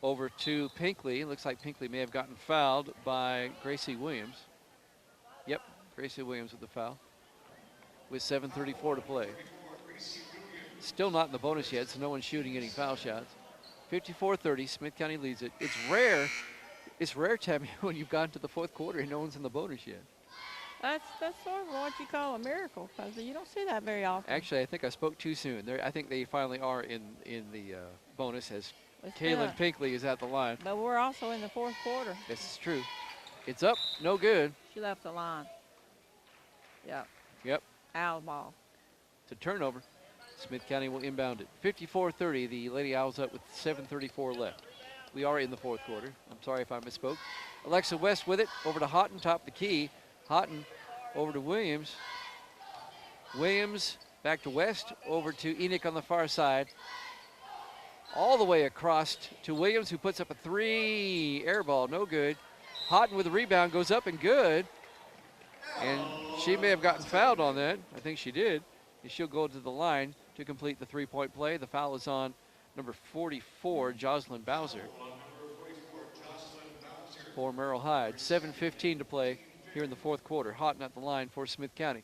Over to Pinkley. Looks like Pinkley may have gotten fouled by Gracie Williams. Yep, Gracie Williams with the foul. With 7:34 to play. Still not in the bonus yet, so no one's shooting any foul shots. 54-30, Smith County leads it. It's rare, Tammy, when you've gotten to the fourth quarter and no one's in the bonus yet. That's sort of what you call a miracle, because you don't see that very often. Actually, I think I spoke too soon. I think they finally are in the bonus as It's Kaylin done. Pinkley is at the line. But we're also in the fourth quarter. This is true. It's up, no good. She left the line. Yep. Yep, Owl ball. it's a turnover. Smith County will inbound it. 54-30, the Lady Owls up with 7:34 left. We are in the fourth quarter. I'm sorry if I misspoke. Alexa West with it, over to Houghton, top of the key. Houghton over to Williams. Williams back to West, over to Enoch on the far side. All the way across to Williams, who puts up a three. Air ball, no good. Houghton with the rebound, goes up and good. And she may have gotten fouled on that. I think she did. And she'll go to the line to complete the three-point play. The foul is on number 44, Jocelyn Bowser. For Merrol Hyde. 7:15 to play here in the fourth quarter. Houghton at the line for Smith County.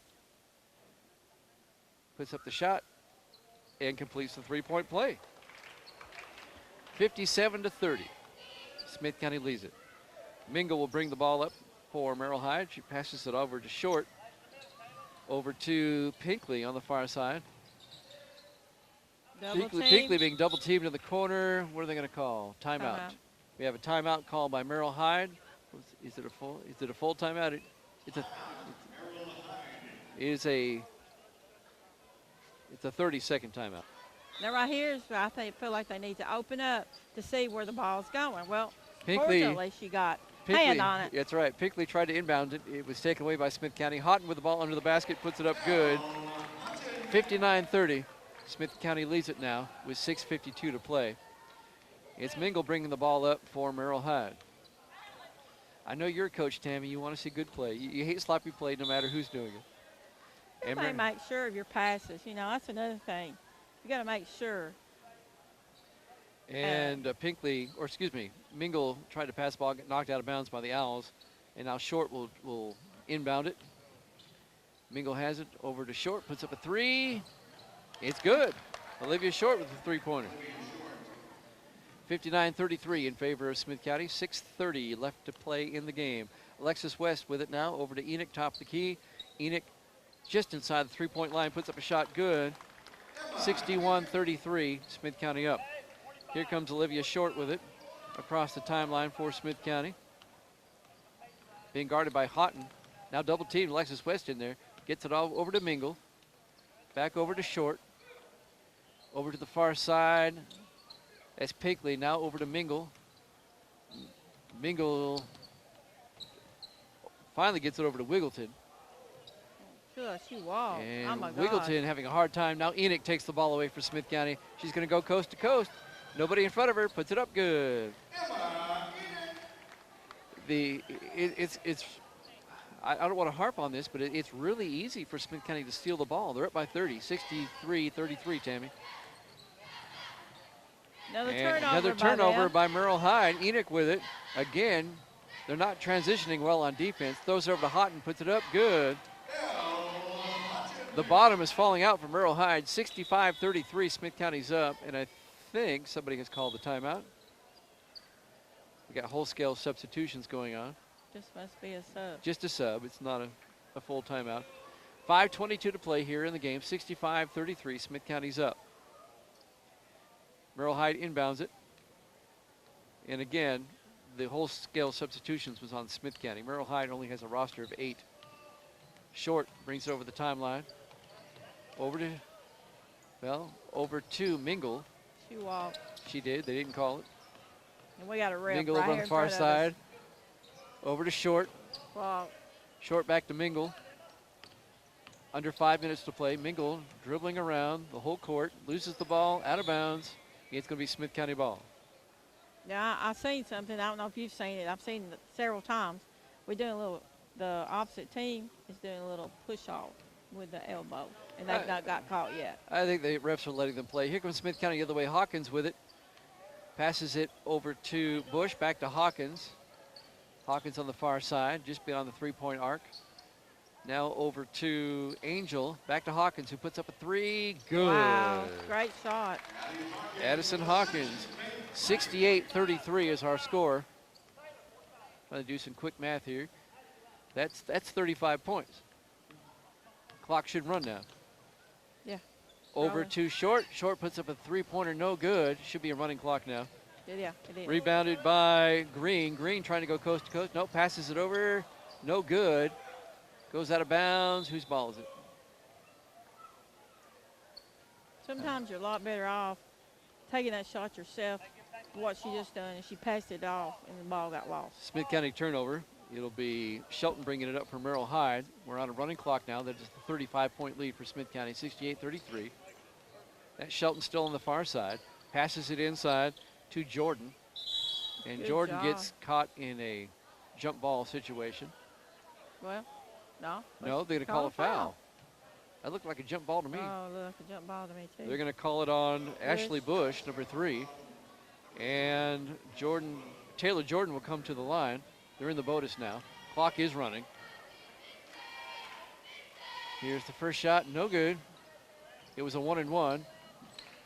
Puts up the shot and completes the three-point play. 57-30. Smith County leads it. Mingle will bring the ball up for Merrol Hyde. She passes it over to Short. Over to Pinkley on the far side. Pinkley being double teamed in the corner. What are they going to call? Timeout. We have a timeout called by Merrol Hyde. Is it a full? Is it a full timeout? It's a 30-second timeout. Now right here is where I feel like they need to open up to see where the ball's going. Well, Pinkley, fortunately she got hand on it. That's right. Pinkley tried to inbound it. It was taken away by Smith County. Houghton with the ball under the basket, puts it up good. 59-30. Smith County leads it now with 6:52 to play. It's Mingle bringing the ball up for Merrol Hyde. I know you're a coach, Tammy. You want to see good play. You hate sloppy play no matter who's doing it. You may make sure of your passes. You know, that's another thing. You got to make sure. And Mingle tried to pass the ball, get knocked out of bounds by the Owls. And now Short will inbound it. Mingle has it over to Short, puts up a three. It's good. Olivia Short with the three-pointer. 59-33 in favor of Smith County. 6:30 left to play in the game. Alexis West with it now over to Enoch, top of the key. Enoch just inside the three-point line, puts up a shot good. 61-33, Smith County up. Here comes Olivia Short with it across the timeline for Smith County. Being guarded by Houghton. Now double teamed, Alexis West in there. Gets it all over to Mingle. Back over to Short. Over to the far side. That's Pinkley. Now over to Mingle. Mingle finally gets it over to Wiggleton. Sure, she walked. And oh my Wiggleton God. having a hard time. Now Enoch takes the ball away for Smith County. She's going to go coast to coast. Nobody in front of her. Puts it up good. I don't want to harp on this, but it's really easy for Smith County to steal the ball. They're up by 30, 63-33, Tammy. Another turnover by Merrol Hyde. Enoch with it. Again, they're not transitioning well on defense. Throws it over to Houghton, puts it up good. The bottom is falling out for Merrol Hyde. 65-33, Smith County's up. And I think somebody has called the timeout. We got whole-scale substitutions going on. Just must be a sub. Just a sub. It's not a full timeout. 5:22 to play here in the game. 65-33. Smith County's up. Merrol Hyde inbounds it. And again, the whole scale substitutions was on Smith County. Merrol Hyde only has a roster of 8. Short brings it over the timeline. Over to Mingle. She walked. She did. They didn't call it. And we got a ref Mingle right over on here the far in front side. of us. Over to Short. Walk. Short back to Mingle. Under 5 minutes to play. Mingle dribbling around the whole court. Loses the ball out of bounds. It's going to be Smith County ball. Yeah, I've seen something. I don't know if you've seen it. I've seen it several times. We're doing a little, the opposite team is doing a little push off with the elbow, and they've not got caught yet. I think the refs are letting them play. Here comes Smith County the other way. Hawkins with it. Passes it over to Bush, back to Hawkins. Hawkins on the far side, just beyond the three-point arc. Now over to Angel, back to Hawkins, who puts up a three. Good. Wow, great shot. Addison Hawkins, 68-33 is our score. Trying to do some quick math here. That's 35 points. Clock should run now. Yeah. Over Probably. to Short. Short puts up a three-pointer, no good. Should be a running clock now. Yeah, it is. Rebounded by Green. Green trying to go coast to coast. Nope, passes it over. No good. Goes out of bounds. Whose ball is it? Sometimes you're a lot better off taking that shot yourself. What she just done is she passed it off and the ball got lost. Smith County turnover. It'll be Shelton bringing it up for Merrol Hyde. We're on a running clock now. That is the 35-point lead for Smith County, 68-33. That's Shelton still on the far side. Passes it inside to Jordan. And Good Jordan job. gets caught in a jump ball situation. Well, no. No, they're going to call a foul. That looked like a jump ball to me. Oh, look, a jump ball to me, too. They're going to call it on Ashley Bush, number 3. And Taylor Jordan will come to the line. They're in the bonus now. Clock is running. Here's the first shot, no good. It was a 1-and-1.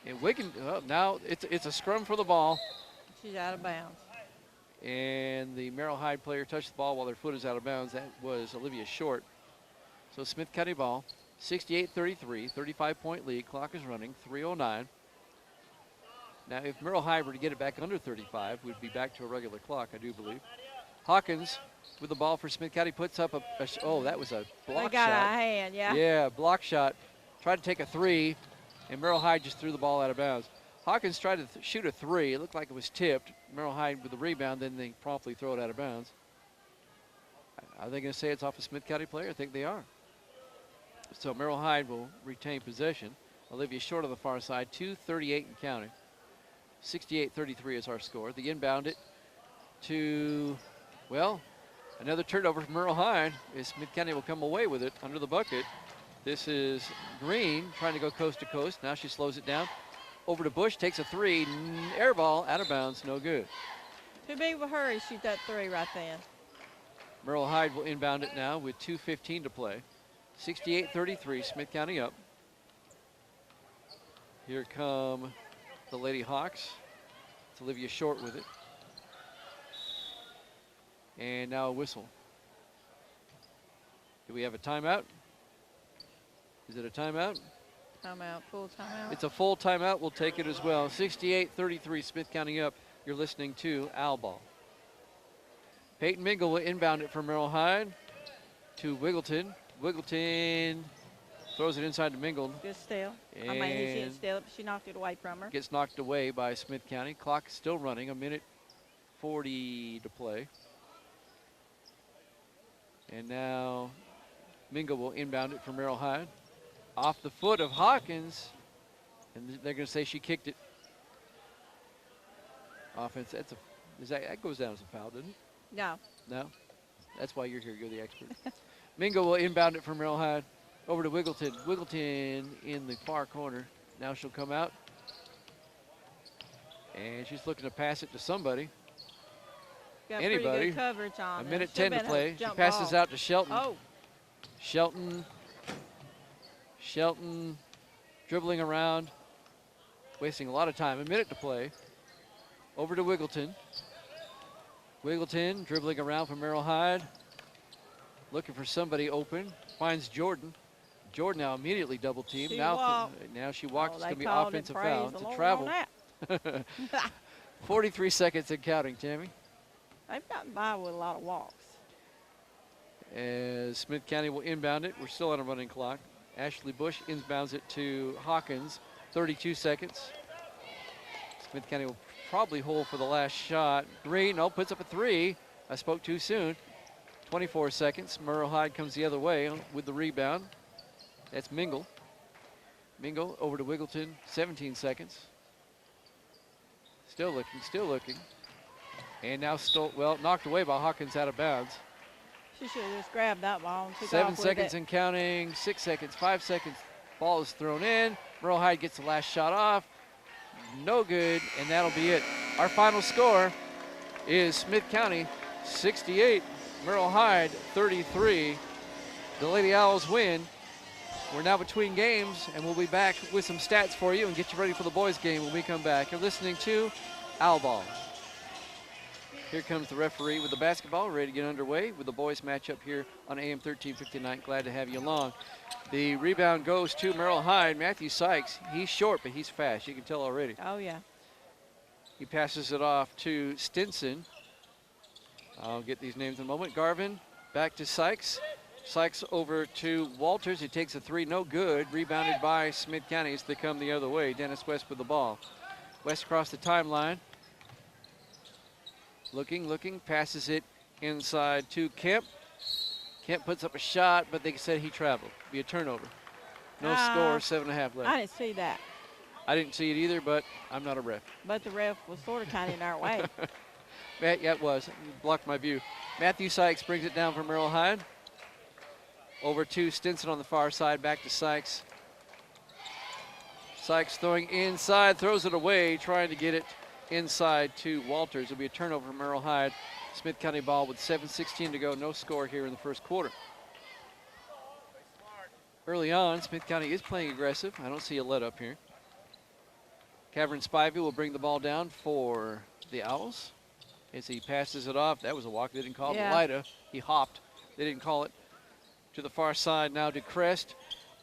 And Wigan, now it's a scrum for the ball. She's out of bounds. And the Merrol Hyde player touched the ball while their foot is out of bounds. That was Olivia Short. So Smith County ball, 68-33, 35-point lead. Clock is running, 3:09. Now, if Merrol Hyde were to get it back under 35, we'd be back to a regular clock, I do believe. Hawkins with the ball for Smith County puts up oh, that was a block They got shot. a hand, yeah. Yeah, block shot. Tried to take a 3, and Merrol Hyde just threw the ball out of bounds. Hawkins tried to shoot a 3. It looked like it was tipped. Merrol Hyde with the rebound, then they promptly throw it out of bounds. Are they going to say it's off a Smith County player? I think they are. So Merrol Hyde will retain possession. Olivia Short on the far side, 2:38 and counting. 68-33 is our score. The inbound it to, well, another turnover from Merrol Hyde. Smith County will come away with it under the bucket. This is Green trying to go coast to coast. Now she slows it down. Over to Bush, takes a 3. Air ball, out of bounds, no good. Too big of a hurry to shoot that 3 right then. Merrol Hyde will inbound it now with 2:15 to play. 68-33, Smith County up. Here come the Lady Hawks. It's Olivia Short with it. And now a whistle. Do we have a timeout? Is it a timeout? Timeout, full timeout. It's a full timeout. We'll take it as well. 68-33, Smith County up. You're listening to Owl Ball. Peyton Mingle will inbound it from Merrol Hyde to Wiggleton. Wiggleton throws it inside to Mingle. Good steal. I mean, he didn't steal it, but she knocked it away from her. Gets knocked away by Smith County. Clock is still running, 1:40 to play. And now Mingle will inbound it from Merrol Hyde. Off the foot of Hawkins. And they're going to say she kicked it. Offense, that goes down as a foul, doesn't it? No. No? That's why you're here. You're the expert. Mingo will inbound it from Merrol Hyde. Over to Wiggleton. Wiggleton in the far corner. Now she'll come out. And she's looking to pass it to somebody. Got Anybody. pretty good coverage on A it. minute Should've 10 to been a play. She jump passes ball. out to Shelton. Oh, Shelton dribbling around. Wasting a lot of time. A minute to play. Over to Wiggleton. Wiggleton dribbling around from Merrol Hyde. Looking for somebody open. Finds Jordan. Jordan now immediately double teamed. She Now walked. she walks. Oh, It's going to they be called it. offensive Praise foul the to Lord travel. on that. 43 seconds and counting, Tammy. They've gotten by with a lot of walks. As Smith County will inbound it. We're still on a running clock. Ashley Bush inbounds it to Hawkins. 32 seconds. Smith County will probably hold for the last shot. Green, puts up a 3. I spoke too soon. 24 seconds. Merrol Hyde comes the other way with the rebound. That's Mingle. Mingle over to Wiggleton. 17 seconds. Still looking. And now knocked away by Hawkins out of bounds. She should have just grabbed that ball and took 7 off seconds with it. and counting. 6 seconds, 5 seconds. Ball is thrown in. Merrol Hyde gets the last shot off. No good, and that'll be it. Our final score is Smith County 68, Merrol Hyde 33. The Lady Owls win. We're now between games, and we'll be back with some stats for you and get you ready for the boys game when we come back. You're listening to Owl Ball. Here Here comes the referee with the basketball, ready to get underway with the boys matchup here on AM 1359. Glad to have you along. The rebound goes to Merrol Hyde. Matthew Sykes, he's short, but he's fast. You can tell already. Oh, yeah. He passes it off to Stinson. I'll get these names in a moment. Garvin back to Sykes. Sykes over to Walters. He takes a three, no good. Rebounded by Smith County as they come the other way. Dennis West with the ball. West across the timeline. Looking, passes it inside to Kemp. Kemp puts up a shot, but they said he traveled. Be a turnover. No score, 7.5 left. I didn't see that. I didn't see it either, but I'm not a ref. But the ref was sort of kind of in our way. Yeah, it was. Blocked my view. Matthew Sykes brings it down for Merrol Hyde. Over to Stinson on the far side, back to Sykes. Sykes throwing inside, throws it away, trying to get it inside to Walters. It'll be a turnover for Merrol Hyde. Smith County ball with 7:16 to go. No score here in the first quarter. Early on, Smith County is playing aggressive. I don't see a let up here. Cameron Spivey will bring the ball down for the Owls as he passes it off. That was a walk. They didn't call it. Lida. He hopped. They didn't call it. To the far side now to Crest.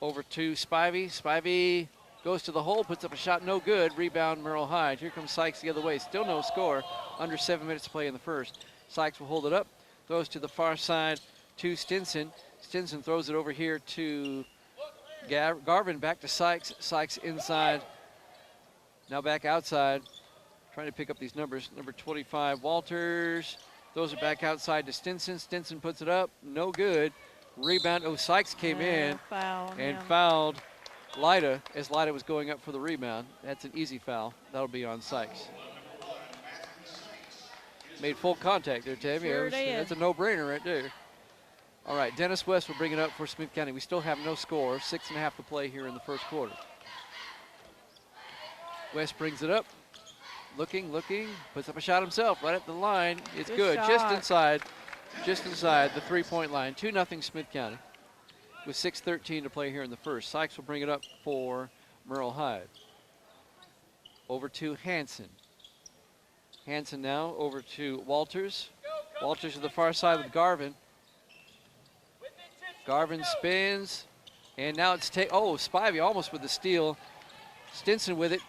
Over to Spivey. Spivey goes to the hole, puts up a shot, no good. Rebound, Merrol Hyde. Here comes Sykes the other way. Still no score. Under 7 minutes to play in the first. Sykes will hold it up. Throws to the far side to Stinson. Stinson throws it over here to Garvin. Back to Sykes. Sykes inside. Now back outside. Trying to pick up these numbers. Number 25, Walters. Throws it back outside to Stinson. Stinson puts it up. No good. Rebound. Oh, Sykes came in and fouled Lida as Lida was going up for the rebound. That's an easy foul. That'll be on Sykes. Made full contact there, Tammy. Sure did. That's a no-brainer right there. All right, Dennis West will bring it up for Smith County. We still have no score. 6.5 to play here in the first quarter. West brings it up. Looking, puts up a shot himself right at the line. It's good. Just inside the three-point line. 2-0 Smith County with 6:13 to play here in the first. Sykes will bring it up for Merrol Hyde. Over to Hanson. Hanson now over to Walters. Walters to the far side with Garvin. Garvin spins, and now it's Spivey almost with the steal. Stinson with it.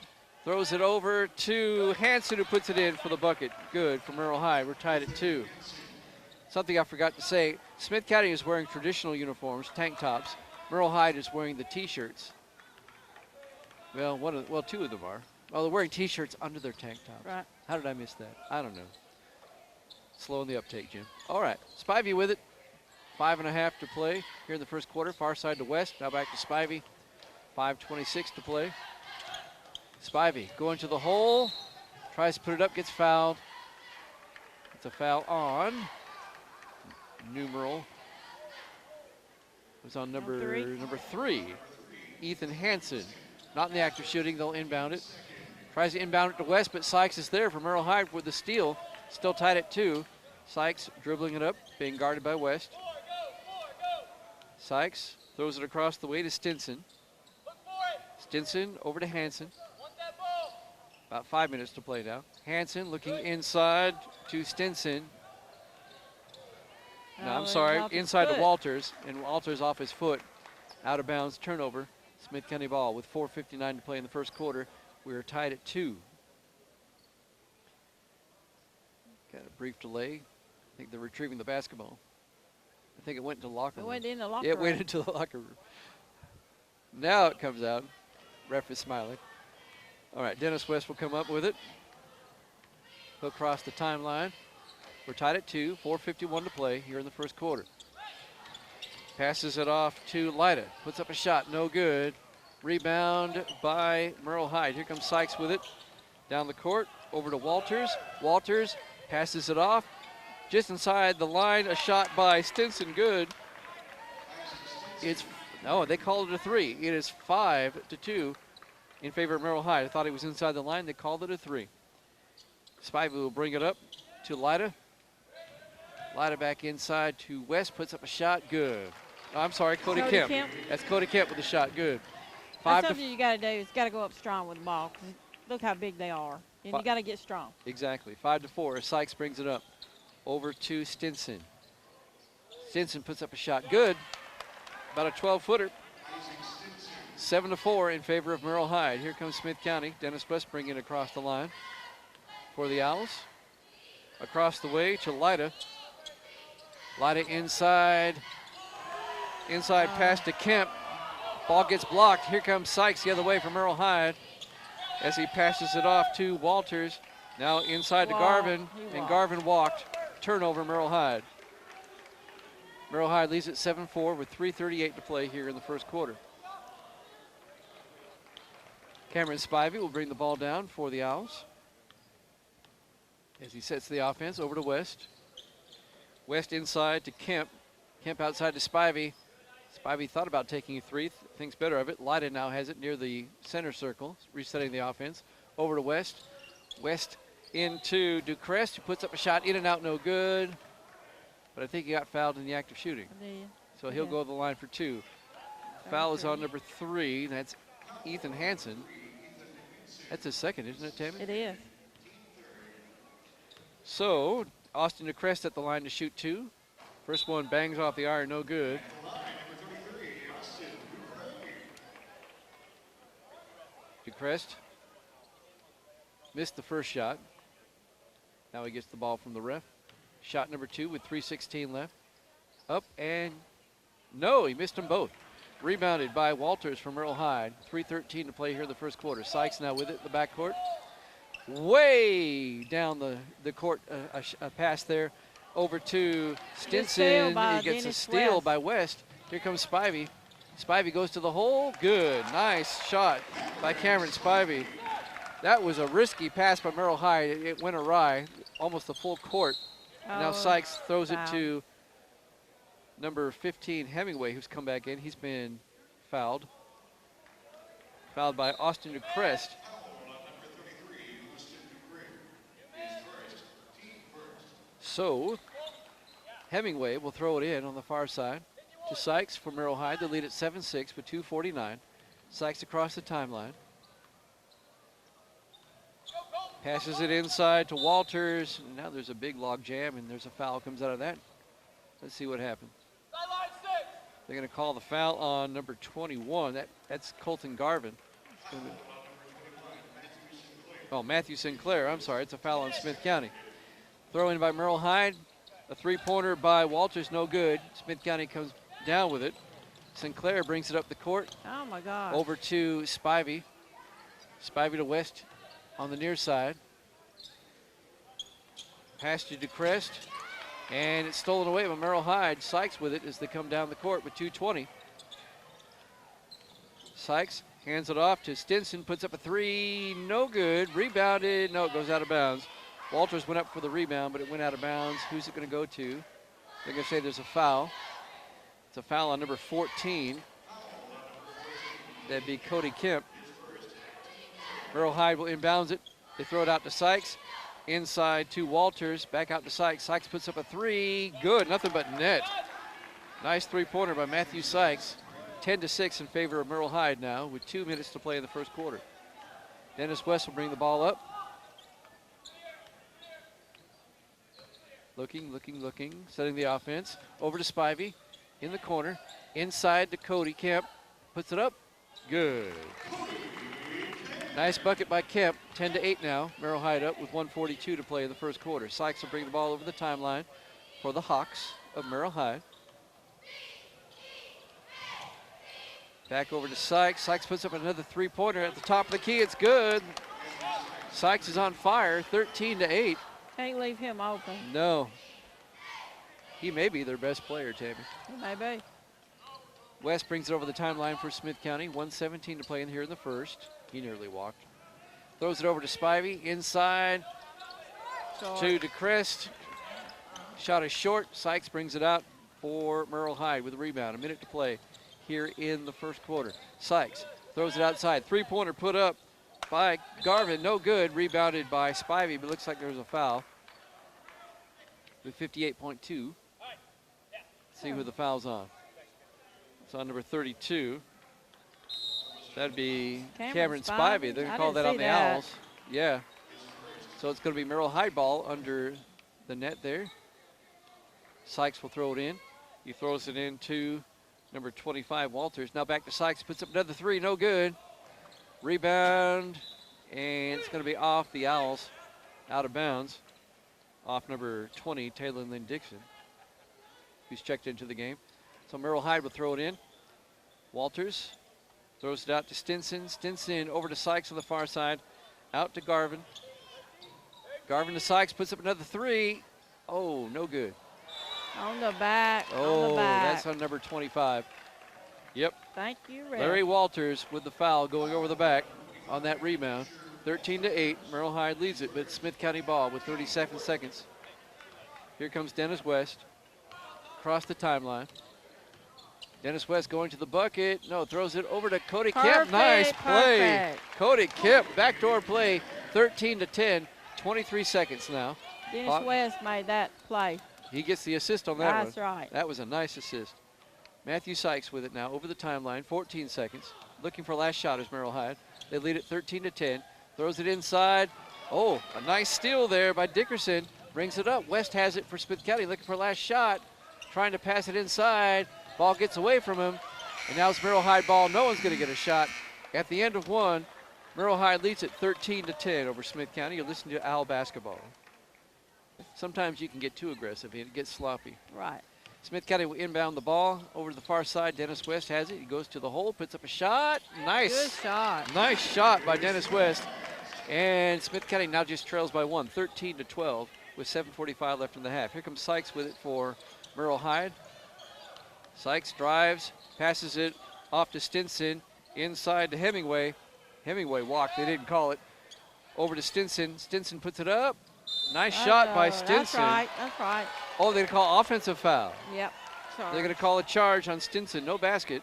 Throws it over to Hanson, who puts it in for the bucket. Good for Merrol Hyde. We're tied at 2. Something I forgot to say, Smith County is wearing traditional uniforms, tank tops. Merrol Hyde is wearing the T-shirts. Well, two of them are. Oh, they're wearing T-shirts under their tank tops. Right. How did I miss that? I don't know. Slow in the uptake, Jim. All right, Spivey with it. 5.5 to play here in the first quarter. Far side to West. Now back to Spivey. 5:26 to play. Spivey going to the hole. Tries to put it up, gets fouled. It's a foul on numeral. It was on number 3. Ethan Hanson. Not in the act of shooting. They'll inbound it. Tries to inbound it to West, but Sykes is there for Merrol Hyde with the steal. Still tied at 2. Sykes dribbling it up, being guarded by West. Sykes throws it across the way to Stinson. Stinson over to Hanson. About 5 minutes to play now. Hanson looking inside to Stinson. No, I'm sorry, inside to Walters, and Walters off his foot. Out of bounds, turnover. Smith County ball with 4:59 to play in the first quarter. We are tied at 2. Got a brief delay. I think they're retrieving the basketball. I think it went into the locker room. It went in the locker room. It went into the locker room. Now it comes out. Ref is smiling. All right, Dennis West will come up with it. He'll cross the timeline. We're tied at 2, 4:51 to play here in the first quarter. Passes it off to Lida. Puts up a shot, no good. Rebound by Merrol Hyde. Here comes Sykes with it. Down the court, over to Walters. Walters passes it off. Just inside the line, a shot by Stinson, good. They called it a 3. It is 5-2 in favor of Merrol Hyde. I thought he was inside the line. They called it a 3. Spivey will bring it up to Lida. Lida back inside to West, puts up a shot, good. Oh, I'm sorry, Cody Kemp. That's Cody Kemp with the shot, good. That's something you got to do is got to go up strong with the ball, 'cause look how big they are. And you got to get strong. Exactly. 5-4. Sykes brings it up over to Stinson. Stinson puts up a shot. Good. About a 12-footer. 7-4 in favor of Merrol Hyde. Here comes Smith County. Dennis West bringing it across the line for the Owls. Across the way to Lyda. Lyda inside. Inside pass to Kemp. Ball gets blocked. Here comes Sykes the other way from Merrol Hyde as he passes it off to Walters. Now inside to Garvin, and Garvin walked. Turnover, Merrol Hyde. Merrol Hyde leads at 7-4 with 3:38 to play here in the first quarter. Cameron Spivey will bring the ball down for the Owls as he sets the offense over to West. West inside to Kemp. Kemp outside to Spivey. Spivey thought about taking a three, thinks better of it. Lyda now has it near the center circle, resetting the offense. Over to West. West into Ducrest, who puts up a shot in and out, no good. But I think he got fouled in the act of shooting. So he'll go to the line for 2. Foul is on number 3. That's Ethan Hansen. That's his second, isn't it, Tammy? It is. So Austin Ducrest at the line to shoot 2. First one bangs off the iron, no good. Ducrest missed the first shot. Now he gets the ball from the ref. Shot number 2 with 3:16 left. Up and no, he missed them both. Rebounded by Walters from Merrol Hyde. 3:13 to play here in the first quarter. Sykes now with it in the backcourt. Way down the court, a pass there over to Stinson. He gets a steal by West. Here comes Spivey. Spivey goes to the hole. Good. Nice shot by Cameron Spivey. That was a risky pass by Merrol Hyde. It went awry, almost the full court. Now Sykes throws it to number 15, Hemingway, who's come back in. He's been fouled. Fouled by Austin Ducrest. So Hemingway will throw it in on the far side to Sykes for Merrol Hyde. They lead at 7-6 with 2:49. Sykes across the timeline. Passes it inside to Walters. Now there's a big log jam, and there's a foul comes out of that. Let's see what happens. They're going to call the foul on number 21. That's Colton Garvin. Oh, Matthew Sinclair. I'm sorry. It's a foul on Smith County. Throw in by Merrol Hyde. A three-pointer by Walters, no good. Smith County comes down with it. Sinclair brings it up the court. Oh, my God. Over to Spivey. Spivey to West on the near side. Pass to Ducrest. And it's stolen away by Merrol Hyde. Sykes with it as they come down the court with 2:20. Sykes hands it off to Stinson. Puts up a three. No good. Rebounded. No, it goes out of bounds. Walters went up for the rebound, but it went out of bounds. Who's it going to go to? They're going to say there's a foul. It's a foul on number 14. That'd be Cody Kemp. Merrol Hyde will inbounds it. They throw it out to Sykes. Inside to Walters. Back out to Sykes. Sykes puts up a three. Good. Nothing but net. Nice three-pointer by Matthew Sykes. 10-6 in favor of Merrol Hyde now with 2 minutes to play in the first quarter. Dennis West will bring the ball up. Looking. Setting the offense. Over to Spivey. In the corner. Inside to Cody Kemp. Puts it up. Good. Nice bucket by Kemp. 10-8 now. Merrol Hyde up with 1:42 to play in the first quarter. Sykes will bring the ball over the timeline for the Hawks of Merrol Hyde. Back over to Sykes. Sykes puts up another three-pointer at the top of the key. It's good. Sykes is on fire. 13-8. Can't leave him open. No. He may be their best player, Tammy. He may be. West brings it over the timeline for Smith County. 1:17 to play in here in the first. He nearly walked. Throws it over to Spivey. Inside to Ducrest. Shot is short. Sykes brings it out for Merrol Hyde with a rebound. A minute to play here in the first quarter. Sykes throws it outside. Three-pointer put up by Garvin. No good. Rebounded by Spivey, but looks like there's a foul. With 58.2. See who the foul's on. It's on number 32. That'd be Cameron Spivey. They're going to call that on the Owls. Yeah. So it's going to be Merrol Hyde ball under the net there. Sykes will throw it in. He throws it into number 25, Walters. Now back to Sykes, puts up another three, no good. Rebound, and it's going to be off the Owls, out of bounds. Off number 20, Taylor Lynn Dixon, who's checked into the game. So Merrol Hyde will throw it in. Walters throws it out to Stinson. Stinson over to Sykes on the far side. Out to Garvin. Garvin to Sykes, puts up another three. Oh, no good. On the back. Oh, on the back. That's on number 25. Yep. Thank you, Red. Larry Walters with the foul going over the back on that rebound. 13-8. Merrol Hyde leads it, but Smith County ball with 37 seconds. Here comes Dennis West. Across the timeline. Dennis West going to the bucket. No, throws it over to Cody Kemp. Nice play. Perfect. Cody Kemp, backdoor play. 13-10. 23 seconds now. Dennis West made that play. He gets the assist on that one. That's right. That was a nice assist. Matthew Sykes with it now over the timeline. 14 seconds. Looking for last shot is Merrol Hyde. They lead it 13-10. Throws it inside. Oh, a nice steal there by Dickerson. Brings it up. West has it for Smith County. Looking for last shot. Trying to pass it inside. Ball gets away from him. And now it's Merrol Hyde ball. No one's going to get a shot. At the end of one, Merrol Hyde leads it 13-10 over Smith County. You're listening to Owl basketball. Sometimes you can get too aggressive and it gets sloppy. Right. Smith County will inbound the ball over to the far side. Dennis West has it. He goes to the hole, puts up a shot. Nice. Good shot. Nice shot by Dennis West. And Smith County now just trails by one, 13-12 with 7:45 left in the half. Here comes Sykes with it for Merrol Hyde. Sykes drives, passes it off to Stinson, inside to Hemingway. Hemingway walked, they didn't call it. Over to Stinson. Stinson puts it up. Nice shot by Stinson. That's right, that's right. Oh, they're going to call offensive foul. Yep. Sorry. They're going to call a charge on Stinson. No basket.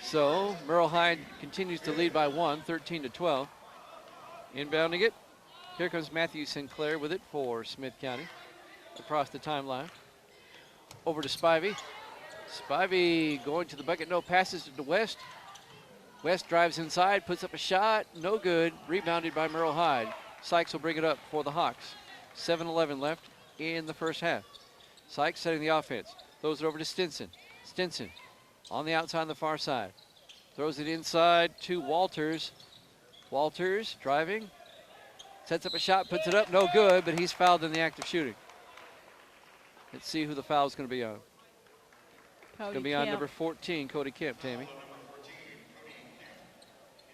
So Merrol Hyde continues to lead by one, 13-12. Inbounding it. Here comes Matthew Sinclair with it for Smith County. Across the timeline. Over to Spivey. Spivey going to the bucket. No, passes to West. West drives inside, puts up a shot. No good. Rebounded by Merrol Hyde. Sykes will bring it up for the Hawks. 7:11 left in the first half. Sykes setting the offense. Throws it over to Stinson. Stinson on the outside on the far side. Throws it inside to Walters. Walters driving. Sets up a shot, puts it up. No good, but he's fouled in the act of shooting. Let's see who the foul is going to be on. It's going to be on number 14, Cody Kemp, Tammy.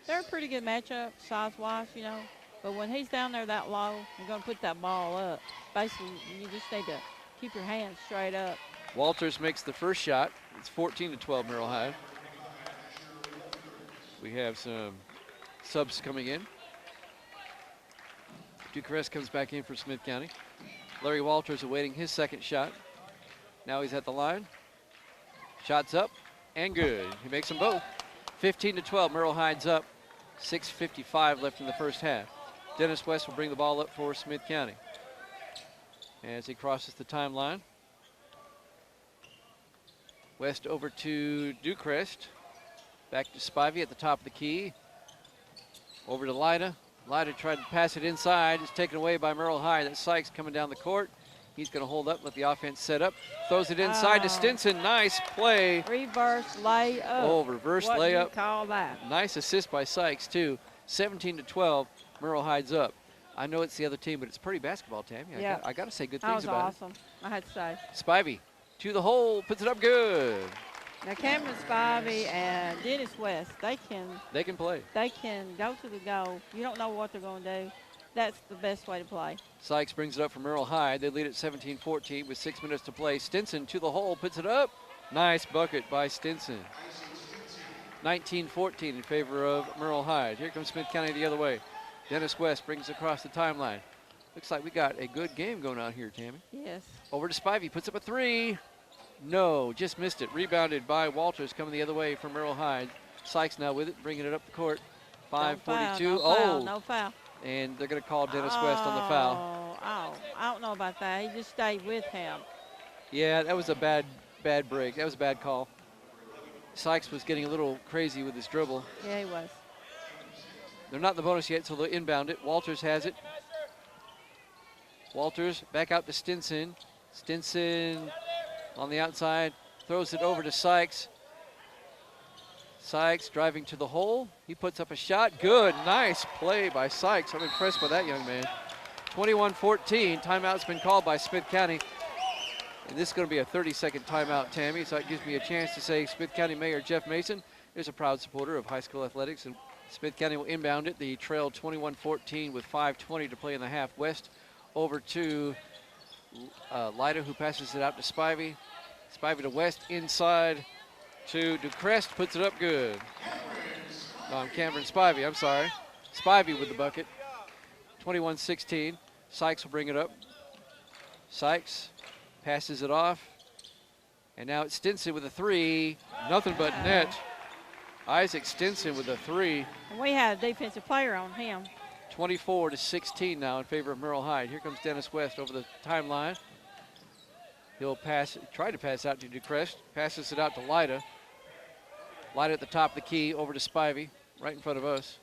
They're a pretty good matchup, size-wise, you know. But when he's down there that low, you're going to put that ball up. Basically, you just need to keep your hands straight up. Walters makes the first shot. It's 14-12, Merrol Hyde. We have some subs coming in. Ducrest comes back in for Smith County. Larry Walters awaiting his second shot. Now he's at the line. Shots up and good. He makes them both. 15-12, Merrol Hyde's up. 6:55 left in the first half. Dennis West will bring the ball up for Smith County as he crosses the timeline. West over to Ducrest. Back to Spivey at the top of the key. Over to Lyda. Lyda tried to pass it inside. It's taken away by Merrol Hyde. That's Sykes coming down the court. He's going to hold up, let the offense set up. Throws it inside to Stinson. Nice play. Reverse layup. Oh, reverse layup. What do you call that? Nice assist by Sykes, too. 17-12, Merrol Hyde's up. I know it's the other team, but it's pretty basketball, Tammy. Yeah. I got to say good things about awesome. I had to say. Spivey to the hole, puts it up good. Now Cameron Spivey and Dennis West, they can play. They can go to the goal. You don't know what they're going to do. That's the best way to play. Sykes brings it up for Merrol Hyde. They lead at 17-14 with 6 minutes to play. Stinson to the hole, puts it up. Nice bucket by Stinson. 19-14 in favor of Merrol Hyde. Here comes Smith County the other way. Dennis West brings it across the timeline. Looks like we got a good game going on here, Tammy. Yes. Over to Spivey, puts up a three. No, just missed it. Rebounded by Walters, coming the other way from Merrol Hyde. Sykes now with it, bringing it up the court. 5:42. No foul. And they're going to call Dennis West on the foul. Oh, I don't know about that. He just stayed with him. Yeah, that was a bad break. That was a bad call. Sykes was getting a little crazy with his dribble. Yeah, he was. They're not in the bonus yet, so they'll inbound it. Walters has it. Walters back out to Stinson. Stinson on the outside, throws it over to Sykes. Sykes driving to the hole. He puts up a shot. Good, nice play by Sykes. I'm impressed by that young man. 21-14, timeout's been called by Smith County. And this is going to be a 30-second timeout, Tammy, so it gives me a chance to say Smith County Mayor Jeff Mason is a proud supporter of high school athletics, and Smith County will inbound it. The trail 21-14 with 5:20 to play in the half. West over to Lyda, who passes it out to Spivey. Spivey to West, inside to Ducrest, puts it up good. Cameron Spivey, I'm sorry. Spivey with the bucket. 21-16. Sykes will bring it up. Sykes passes it off. And now it's Stinson with a three. Nothing but net. Isaac Stinson with a three. And we had a defensive player on him. 24-16 now in favor of Merrol Hyde. Here comes Dennis West over the timeline. He'll try to pass out to Ducrest. Passes it out to Lyda. Lyda at the top of the key, over to Spivey, right in front of us.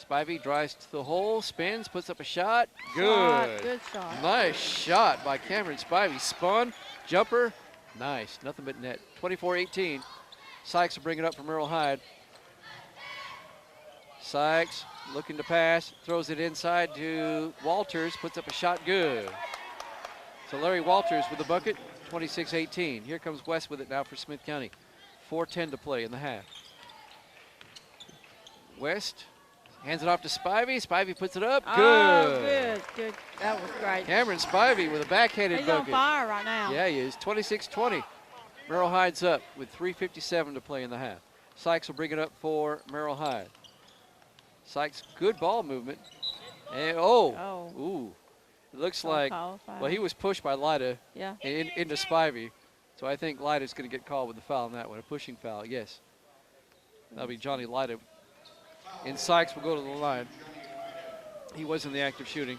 Spivey drives to the hole, spins, puts up a shot. Good. Good shot. Nice shot by Cameron Spivey. Spun, jumper, nice. Nothing but net. 24-18. Sykes will bring it up for Merrol Hyde. Sykes looking to pass, throws it inside to Walters, puts up a shot, good. So Larry Walters with the bucket, 26-18. Here comes West with it now for Smith County. 4:10 to play in the half. West hands it off to Spivey. Spivey puts it up, good. Oh, good. That was great. Cameron Spivey with a backhanded He's bucket. on fire right now. Yeah, he is. 26-20. Merrol Hyde's up with 3:57 to play in the half. Sykes will bring it up for Merrol Hyde. Sykes, good ball movement. And ooh. It looks like, well, he was pushed by Lyda into Spivey. So I think Lyda's going to get called with the foul on that one, a pushing foul, yes. That'll be Johnny Lyda. And Sykes will go to the line. He was in the act of shooting.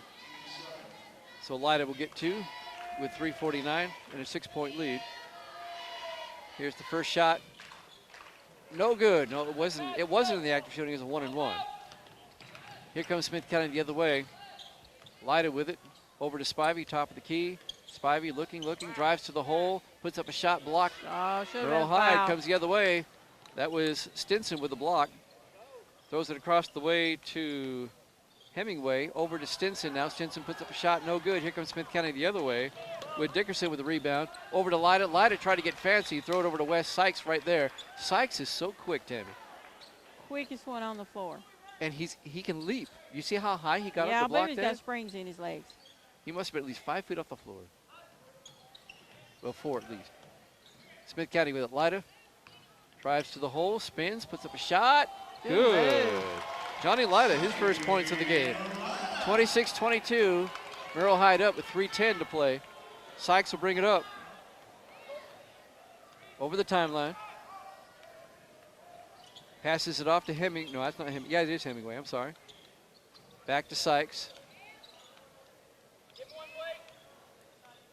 So Lyda will get two with 3:49 and a 6-point lead. Here's the first shot. No good. No, it wasn't in the act of shooting. It was a 1-and-1. Here comes Smith County the other way. Lyda with it. Over to Spivey, top of the key. Spivey looking, drives to the hole, puts up a shot, blocked. Merrol Hyde comes the other way. That was Stinson with the block. Throws it across the way to Hemingway. Over to Stinson. Now Stinson puts up a shot, no good. Here comes Smith County the other way with Dickerson with the rebound. Over to Lyda. Lyda tried to get fancy, throw it over to West. Sykes right there. Sykes is so quick, Tammy. Quickest one on the floor. And he can leap. You see how high he got up the block there? Yeah, I believe he's got springs in his legs. He must have been at least 5 feet off the floor. Well, 4 at least. Smith County with it. Lyda drives to the hole, spins, puts up a shot. Good. Johnny Lyda, his first points of the game. 26-22. Merrol Hyde up with 3:10 to play. Sykes will bring it up. Over the timeline. Passes it off to Hemingway. No, that's not Hemingway. Yeah, it is Hemingway. I'm sorry. Back to Sykes.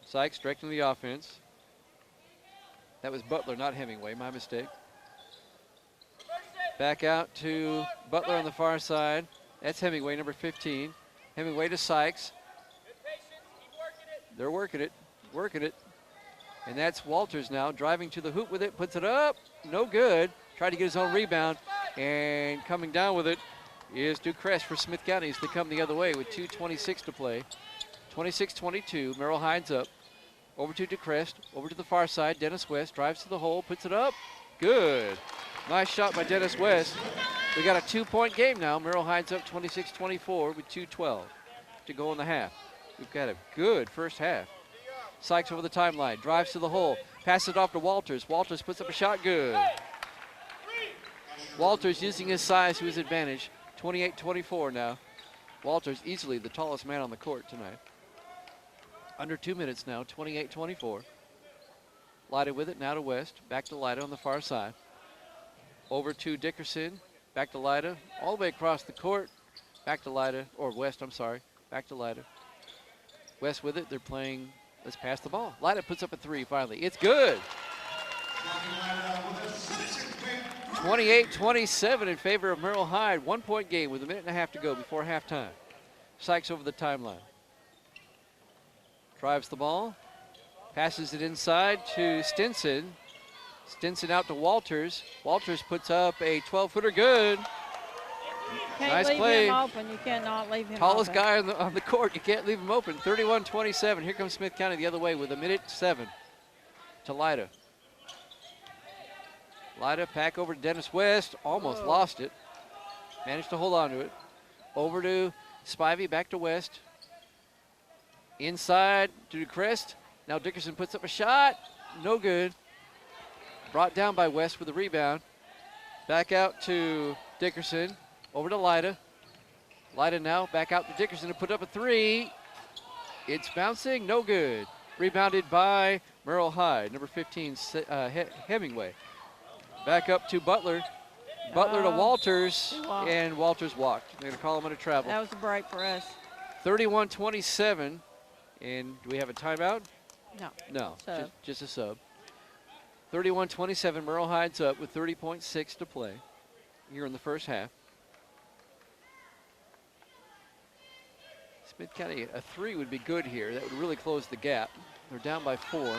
Sykes directing the offense. That was Butler, not Hemingway. My mistake. Back out to Butler on the far side. That's Hemingway, number 15. Hemingway to Sykes. They're working it. And that's Walters now, driving to the hoop with it, puts it up. No good. Tried to get his own rebound. And coming down with it is Ducrest for Smith County as they come the other way with 2:26 to play. 26-22. Merrol Hyde's up. Over to Ducrest, over to the far side. Dennis West drives to the hole, puts it up. Good. Nice shot by Dennis West. We got a 2-point game now. Merrol Hyde's up 26-24 with 2:12 to go in the half. We've got a good first half. Sykes over the timeline, drives to the hole, passes it off to Walters. Walters puts up a shot, good. Walters using his size to his advantage. 28-24 now. Walters easily the tallest man on the court tonight. Under 2 minutes now, 28-24. Lyda with it, now to West. Back to Lyda on the far side. Over to Dickerson, back to Lyda, all the way across the court. Back to Lyda, or West, I'm sorry. Back to Lyda. West with it, they're playing, let's pass the ball. Lyda puts up a three finally. It's good. 28-27 in favor of Merrol Hyde. 1 point game with a minute and a half to go before halftime. Sykes over the timeline. Drives the ball. Passes it inside to Stinson. Stinson out to Walters. Walters puts up a 12-footer good. Can't Nice leave play. him open. You cannot leave him Tallest open. guy on the court. You can't leave him open. 31-27. Here comes Smith County the other way with a minute 7 to Lyda. Lyda back over to Dennis West. Almost lost it. Managed to hold on to it. Over to Spivey, back to West. Inside to DeCrest. Now Dickerson puts up a shot. No good. Brought down by West with a rebound. Back out to Dickerson. Over to Lyda. Lyda now back out to Dickerson to put up a 3. It's bouncing. No good. Rebounded by Merrol Hyde. Number 15, Hemingway. Back up to Butler. Butler to Walters. And Walters walked. They're going to call him on a travel. That was a break for us. 31-27. And do we have a timeout? No. No, Sub. just a sub. 31-27, Merrol Hyde's up with 30.6 to play here in the first half. Smith County, a 3 would be good here. That would really close the gap. They're down by 4.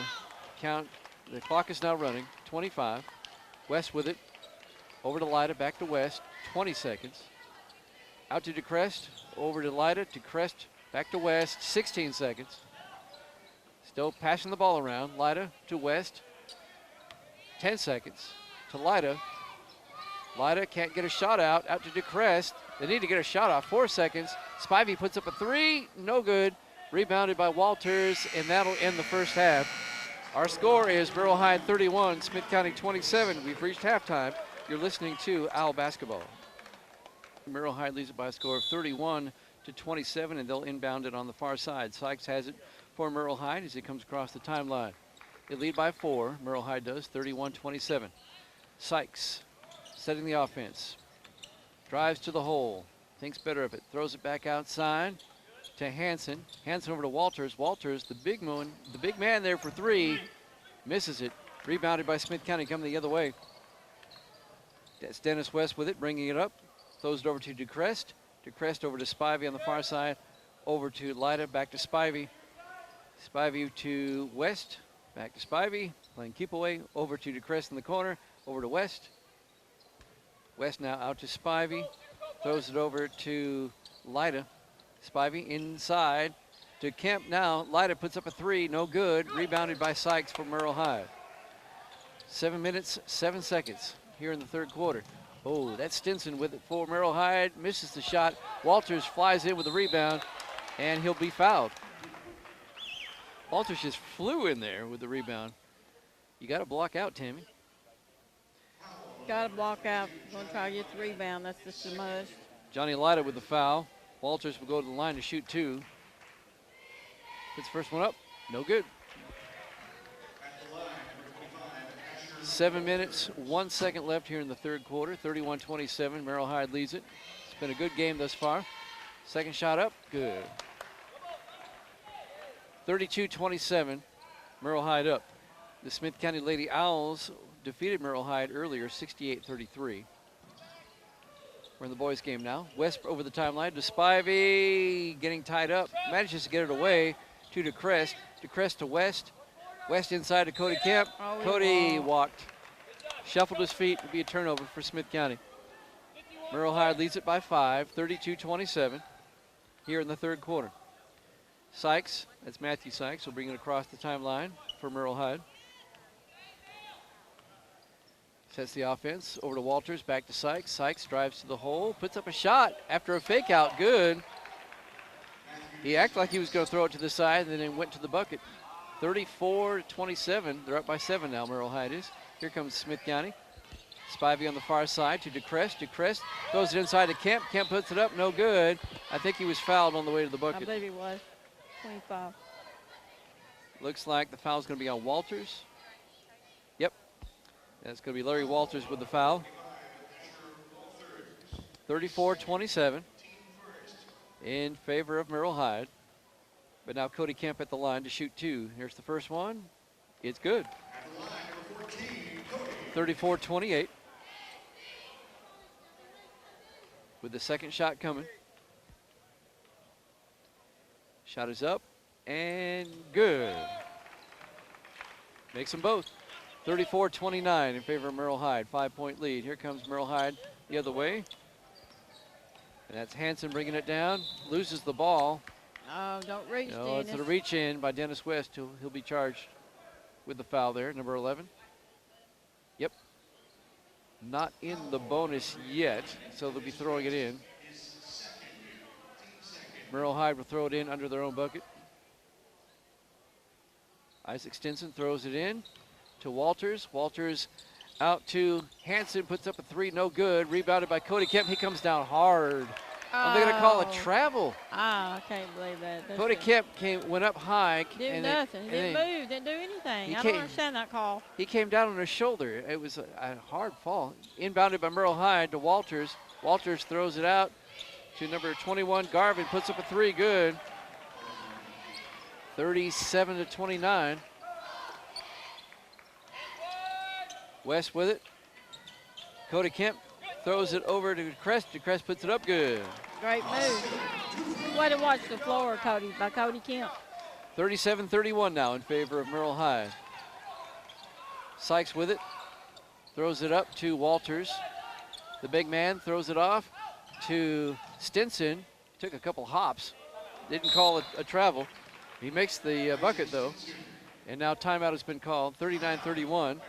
Count, the clock is now running, 25. West with it, over to Lyda, back to West, 20 seconds. Out to DeCrest, over to Lyda, DeCrest, back to West, 16 seconds. Still passing the ball around. Lyda to West. 10 seconds to Lyda. Lyda can't get a shot out to DeCrest. They need to get a shot off. 4 seconds. Spivey puts up a 3. No good. Rebounded by Walters, and that'll end the first half. Our score is Merrol Hyde 31, Smith County 27. We've reached halftime. You're listening to Owl Basketball. Merrol Hyde leads it by a score of 31-27, and they'll inbound it on the far side. Sykes has it for Merrol Hyde as he comes across the timeline. They lead by 4. Merrol Hyde does, 31-27. Sykes setting the offense. Drives to the hole. Thinks better of it. Throws it back outside to Hanson. Hanson over to Walters. Walters, the big man there for 3. Misses it. Rebounded by Smith County coming the other way. That's Dennis West with it, bringing it up. Throws it over to DeCrest. DeCrest over to Spivey on the far side. Over to Lyda, back to Spivey. Spivey to West. Back to Spivey, playing keep away. Over to DeCrest in the corner. Over to West. West now out to Spivey. Throws it over to Lyda. Spivey inside to Kemp now. Lyda puts up a 3, no good. Rebounded by Sykes for Merrol Hyde. 7 minutes, 7 seconds here in the third quarter. Oh, that's Stinson with it for Merrol Hyde. Misses the shot. Walters flies in with the rebound, and he'll be fouled. Walters just flew in there with the rebound. You got to block out, Tammy. Got to block out. Going to try to get the rebound. That's just the most. Johnny Lyda with the foul. Walters will go to the line to shoot 2. Puts the first one up. No good. 7 minutes, 1 second left here in the third quarter. 31-27. Merrol Hyde leads it. It's been a good game thus far. Second shot up. Good. 32-27. Merrol Hyde up. The Smith County Lady Owls defeated Merrol Hyde earlier, 68-33. We're in the boys' game now. West over the timeline to Spivey, getting tied up. Manages to get it away to DeCrest. DeCrest to West. West inside to Cody Kemp. Oh, Cody walked. Shuffled his feet. It'll be a turnover for Smith County. Merrol Hyde leads it by 5, 32-27 here in the third quarter. Sykes, that's Matthew Sykes, will bring it across the timeline for Merrol Hyde. Sets the offense over to Walters, back to Sykes. Sykes drives to the hole, puts up a shot after a fake out, good. He acted like he was going to throw it to the side and then went to the bucket. 34-27, they're up by 7 now, Merrol Hyde is. Here comes Smith County. Spivey on the far side to DeCrest. DeCrest throws it inside to Kemp. Kemp puts it up, no good. I think he was fouled on the way to the bucket. I believe he was. 25. Looks like the foul's going to be on Walters. Yep. That's going to be Larry Walters with the foul. 34-27 in favor of Merrol Hyde. But now Cody Kemp at the line to shoot 2. Here's the first one. It's good. 34-28. with the second shot coming. Shot is up and good. Makes them both. 34-29 in favor of Merrol Hyde. 5-point lead. Here comes Merrol Hyde the other way. And that's Hanson bringing it down. Loses the ball. Oh, don't reach, No, Dennis. it's a reach in by Dennis West. He'll be charged with the foul there, number 11. Yep. Not in the bonus yet, so they'll be throwing it in. Merrol Hyde will throw it in under their own bucket. Isaac Stinson throws it in to Walters. Walters out to Hanson, puts up a three, no good. Rebounded by Cody Kemp. He comes down hard. Oh. They're going to call a travel. I can't believe that. Cody Kemp went up high. Did nothing. He didn't move, didn't do anything. I don't understand that call. He came down on his shoulder. It was a hard fall. Inbounded by Merrol Hyde to Walters. Walters throws it out to number 21, Garvin, puts up a three, good. 37-29. West with it. Cody Kemp throws it over to Crest. Crest puts it up, good. Great move. Way to watch the floor, Cody, by Cody Kemp. 37-31 now in favor of Merrol Hyde. Sykes with it. Throws it up to Walters. The big man throws it off to Stinson. Took a couple hops. Didn't call a travel. He makes the bucket, though. And now timeout has been called. 39-31.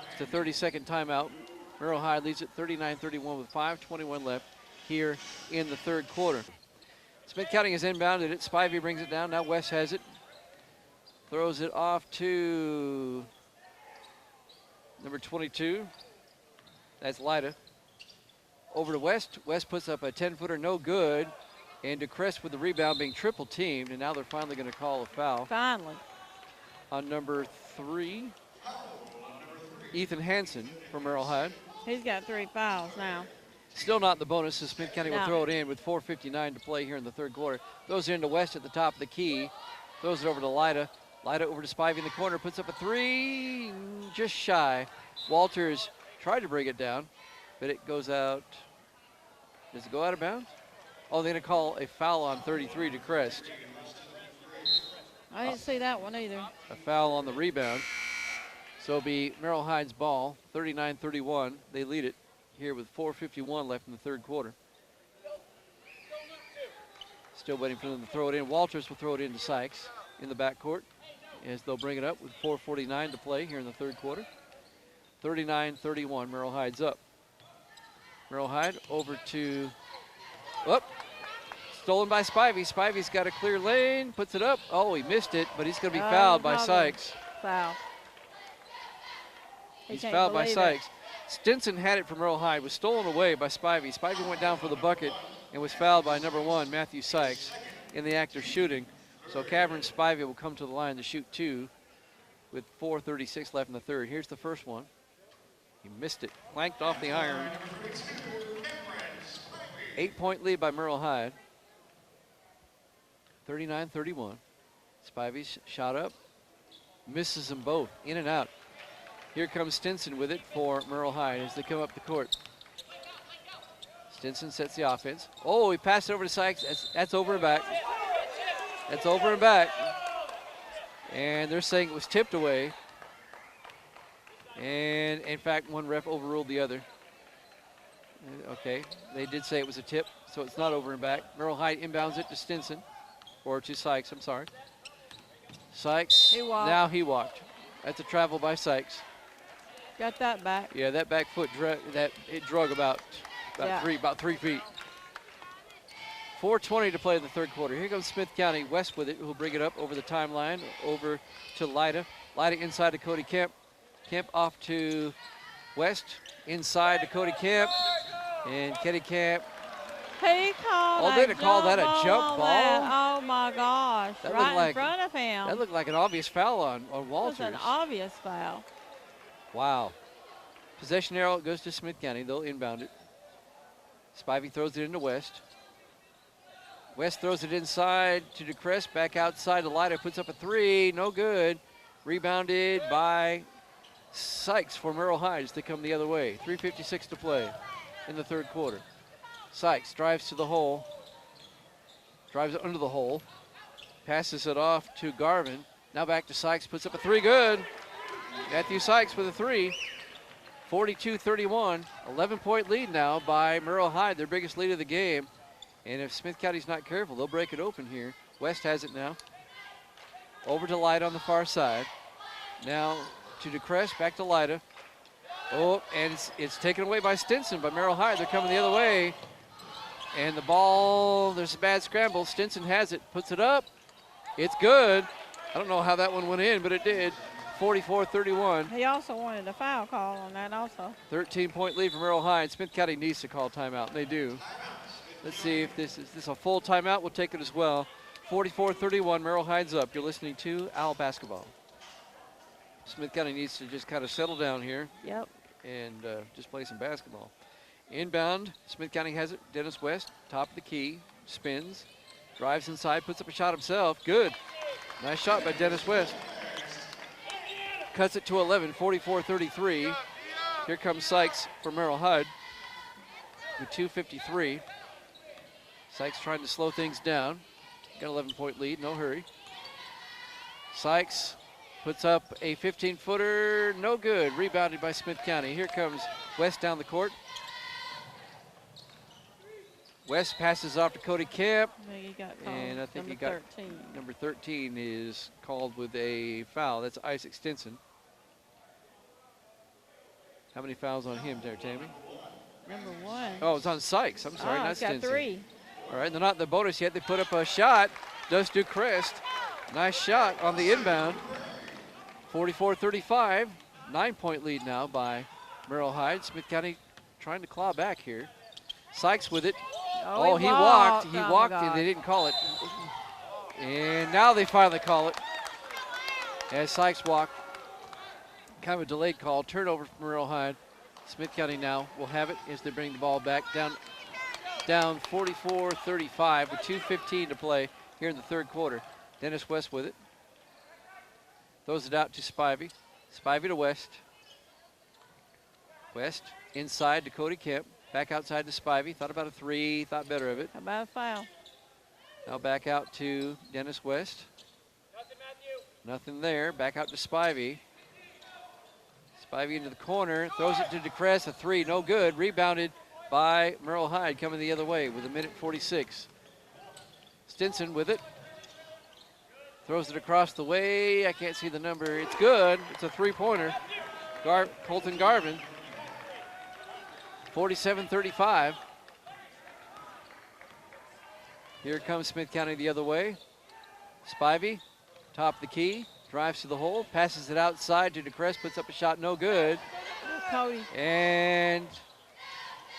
It's the 32nd timeout. Merrol Hyde leads it 39-31 with 5:21 left here in the third quarter. Smith County has inbounded it. Spivey brings it down. Now West has it. Throws it off to number 22. That's Lyda. Over to West. West puts up a 10-footer, no good. And DeCrest with the rebound being triple teamed. And now they're finally going to call a foul. Finally. On number 3, Ethan Hansen from Merrol Hyde. He's got 3 fouls now. Still not the bonus, so Smith County will throw it in with 4:59 to play here in the third quarter. Throws it into West at the top of the key. Throws it over to Lyda. Lyda over to Spivey in the corner, puts up a three, just shy. Walters tried to bring it down, but it goes out. Does it go out of bounds? Oh, they're going to call a foul on 33 to Crest. I didn't see that one either. A foul on the rebound. So it'll be Merrol Hyde's ball, 39-31. They lead it here with 4:51 left in the third quarter. Still waiting for them to throw it in. Walters will throw it into Sykes in the backcourt as they'll bring it up with 4:49 to play here in the third quarter. 39-31, Merrol Hyde's up. Merrol Hyde over to, stolen by Spivey. Spivey's got a clear lane, puts it up. Oh, he missed it, but he's going to be fouled by Sykes. Foul. He's fouled by Sykes. Stinson had it from Merrol Hyde, was stolen away by Spivey. Spivey went down for the bucket and was fouled by number 1, Matthew Sykes, in the act of shooting. So Cavern Spivey will come to the line to shoot 2 with 4:36 left in the third. Here's the first one. He missed it, clanked off the iron. 8-point lead by Merrol Hyde. 39-31. Spivey's shot up, misses them both, in and out. Here comes Stinson with it for Merrol Hyde as they come up the court. Stinson sets the offense. Oh, he passed it over to Sykes. That's over and back. That's over and back. And they're saying it was tipped away. And in fact, one ref overruled the other. Okay, they did say it was a tip, so it's not over and back. Merrol Hyde inbounds it to Stinson, or to Sykes, I'm sorry. Sykes, now he walked. That's a travel by Sykes. Got that back. Yeah, that back foot, it drug about 3 feet. 4:20 to play in the third quarter. Here comes Smith County. West with it, who'll bring it up over the timeline, over to Lyda. Lyda inside to Cody Kemp. Kemp off to West, inside to Cody Kemp. And Cody Kemp. He called they didn't call that a jump ball. Oh my gosh, that right in front of him. That looked like an obvious foul on Walters. It was an obvious foul. Wow. Possession arrow goes to Smith County. They'll inbound it. Spivey throws it into West. West throws it inside to DeCrest. Back outside to Lyda. Puts up a three. No good. Rebounded by Sykes for Merrol Hyde as they come the other way. 3:56 to play in the third quarter. Sykes drives to the hole. Drives it under the hole. Passes it off to Garvin. Now back to Sykes, puts up a three, good. Matthew Sykes with a three. 42-31, 11-point lead now by Merrol Hyde, their biggest lead of the game. And if Smith County's not careful, they'll break it open here. West has it now. Over to Lyda on the far side. Now to DeCrest, back to Lyda. Oh, and it's taken away by Stinson, by Merrol Hyde. They're coming the other way. And the ball, there's a bad scramble. Stinson has it, puts it up. It's good. I don't know how that one went in, but it did. 44-31. He also wanted a foul call on that also. 13-point lead for Merrol Hyde. Smith County needs to call timeout, and they do. Let's see if this is a full timeout. We'll take it as well. 44-31, Merrol Hyde's up. You're listening to Owl Basketball. Smith County needs to just kind of settle down here. Yep. And just play some basketball. Inbound, Smith County has it. Dennis West, top of the key, spins, drives inside, puts up a shot himself. Good. Nice shot by Dennis West. Cuts it to 11, 44-33. Here comes Sykes for Merrol Hyde with 2:53. Sykes trying to slow things down. Got an 11-point lead, no hurry. Sykes puts up a 15-footer, no good. Rebounded by Smith County. Here comes West down the court. West passes off to Cody Kemp. He got called. And I think number he got 13. number 13 is called with a foul. That's Isaac Stinson. How many fouls on him there, Tammy? Number 1. Oh, it's on Sykes. I'm sorry, not he's got Stinson. 3. All right, they're not in the bonus yet. They put up a shot. Does DeCrest. Nice shot on the inbound. 44-35. 9-point lead now by Merrol Hyde. Smith County trying to claw back here. Sykes with it. Oh, he walked. He oh walked and they didn't call it. And now they finally call it. As Sykes walked. Kind of a delayed call. Turnover from Merrol Hyde. Smith County now will have it as they bring the ball back down 44-35 with 2:15 to play here in the third quarter. Dennis West with it. Throws it out to Spivey. Spivey to West. West inside to Cody Kemp. Back outside to Spivey. Thought about a three. Thought better of it. How about a foul? Now back out to Dennis West. Nothing there. Back out to Spivey. Spivey into the corner. Throws it to DeCrest. A three. No good. Rebounded by Merrol Hyde coming the other way with 1:46. Stinson with it. Throws it across the way. I can't see the number. It's good. It's a three-pointer. Colton Garvin. 47-35. Here comes Smith County the other way. Spivey, top of the key, drives to the hole, passes it outside to DeCrest, puts up a shot, no good. Cody. And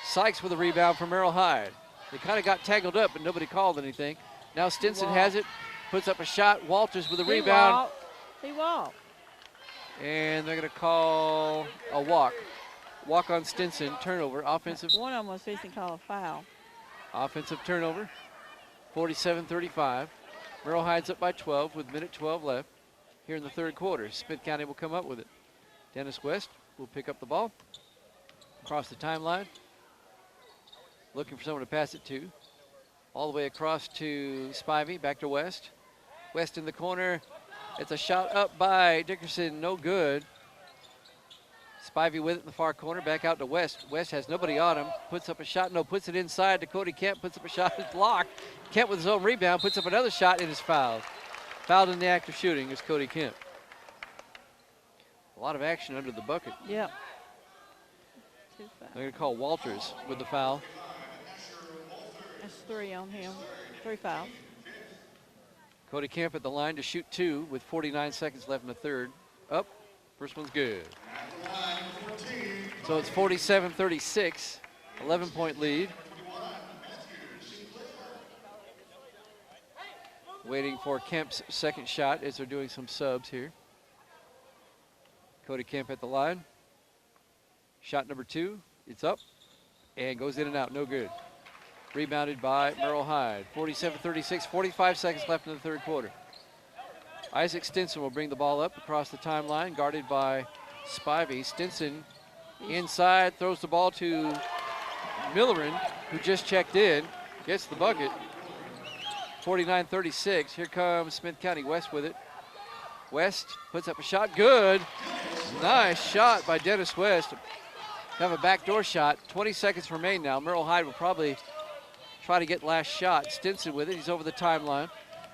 Sykes with a rebound from Merrol Hyde. They kind of got tangled up, but nobody called anything. Now Stinson has it, puts up a shot. Walters with a rebound. He walked. And they're going to call a walk. Walk on Stinson, turnover, offensive. One of them was fixing to call a foul. Offensive turnover, 47-35. Merrol Hyde's up by 12 with 1:12 left here in the third quarter. Smith County will come up with it. Dennis West will pick up the ball across the timeline. Looking for someone to pass it to. All the way across to Spivey, back to West. West in the corner. It's a shot up by Dickerson, no good. Spivey with it in the far corner, back out to West. West has nobody on him, puts up a shot, puts it inside to Cody Kemp, puts up a shot, it's blocked. Kemp with his own rebound, puts up another shot, and is fouled. Fouled in the act of shooting is Cody Kemp. A lot of action under the bucket. Yep. They're going to call Walters with the foul. That's 3 on him, 3 fouls. Cody Kemp at the line to shoot 2 with 49 seconds left in the third. Up, first one's good. So it's 47-36, 11-point lead. Waiting for Kemp's second shot as they're doing some subs here. Cody Kemp at the line. Shot number 2, it's up and goes in and out, no good. Rebounded by Merrol Hyde. 47-36, 45 seconds left in the third quarter. Isaac Stinson will bring the ball up across the timeline, guarded by Spivey. Stinson inside, throws the ball to Millerin. who just checked in, gets the bucket. 49-36. Here comes Smith County West with it. West puts up a shot. Good. Nice shot by Dennis West. Have a backdoor shot. 20 seconds remain now. Merrol Hyde will probably try to get last shot. Stinson with it. He's over the timeline.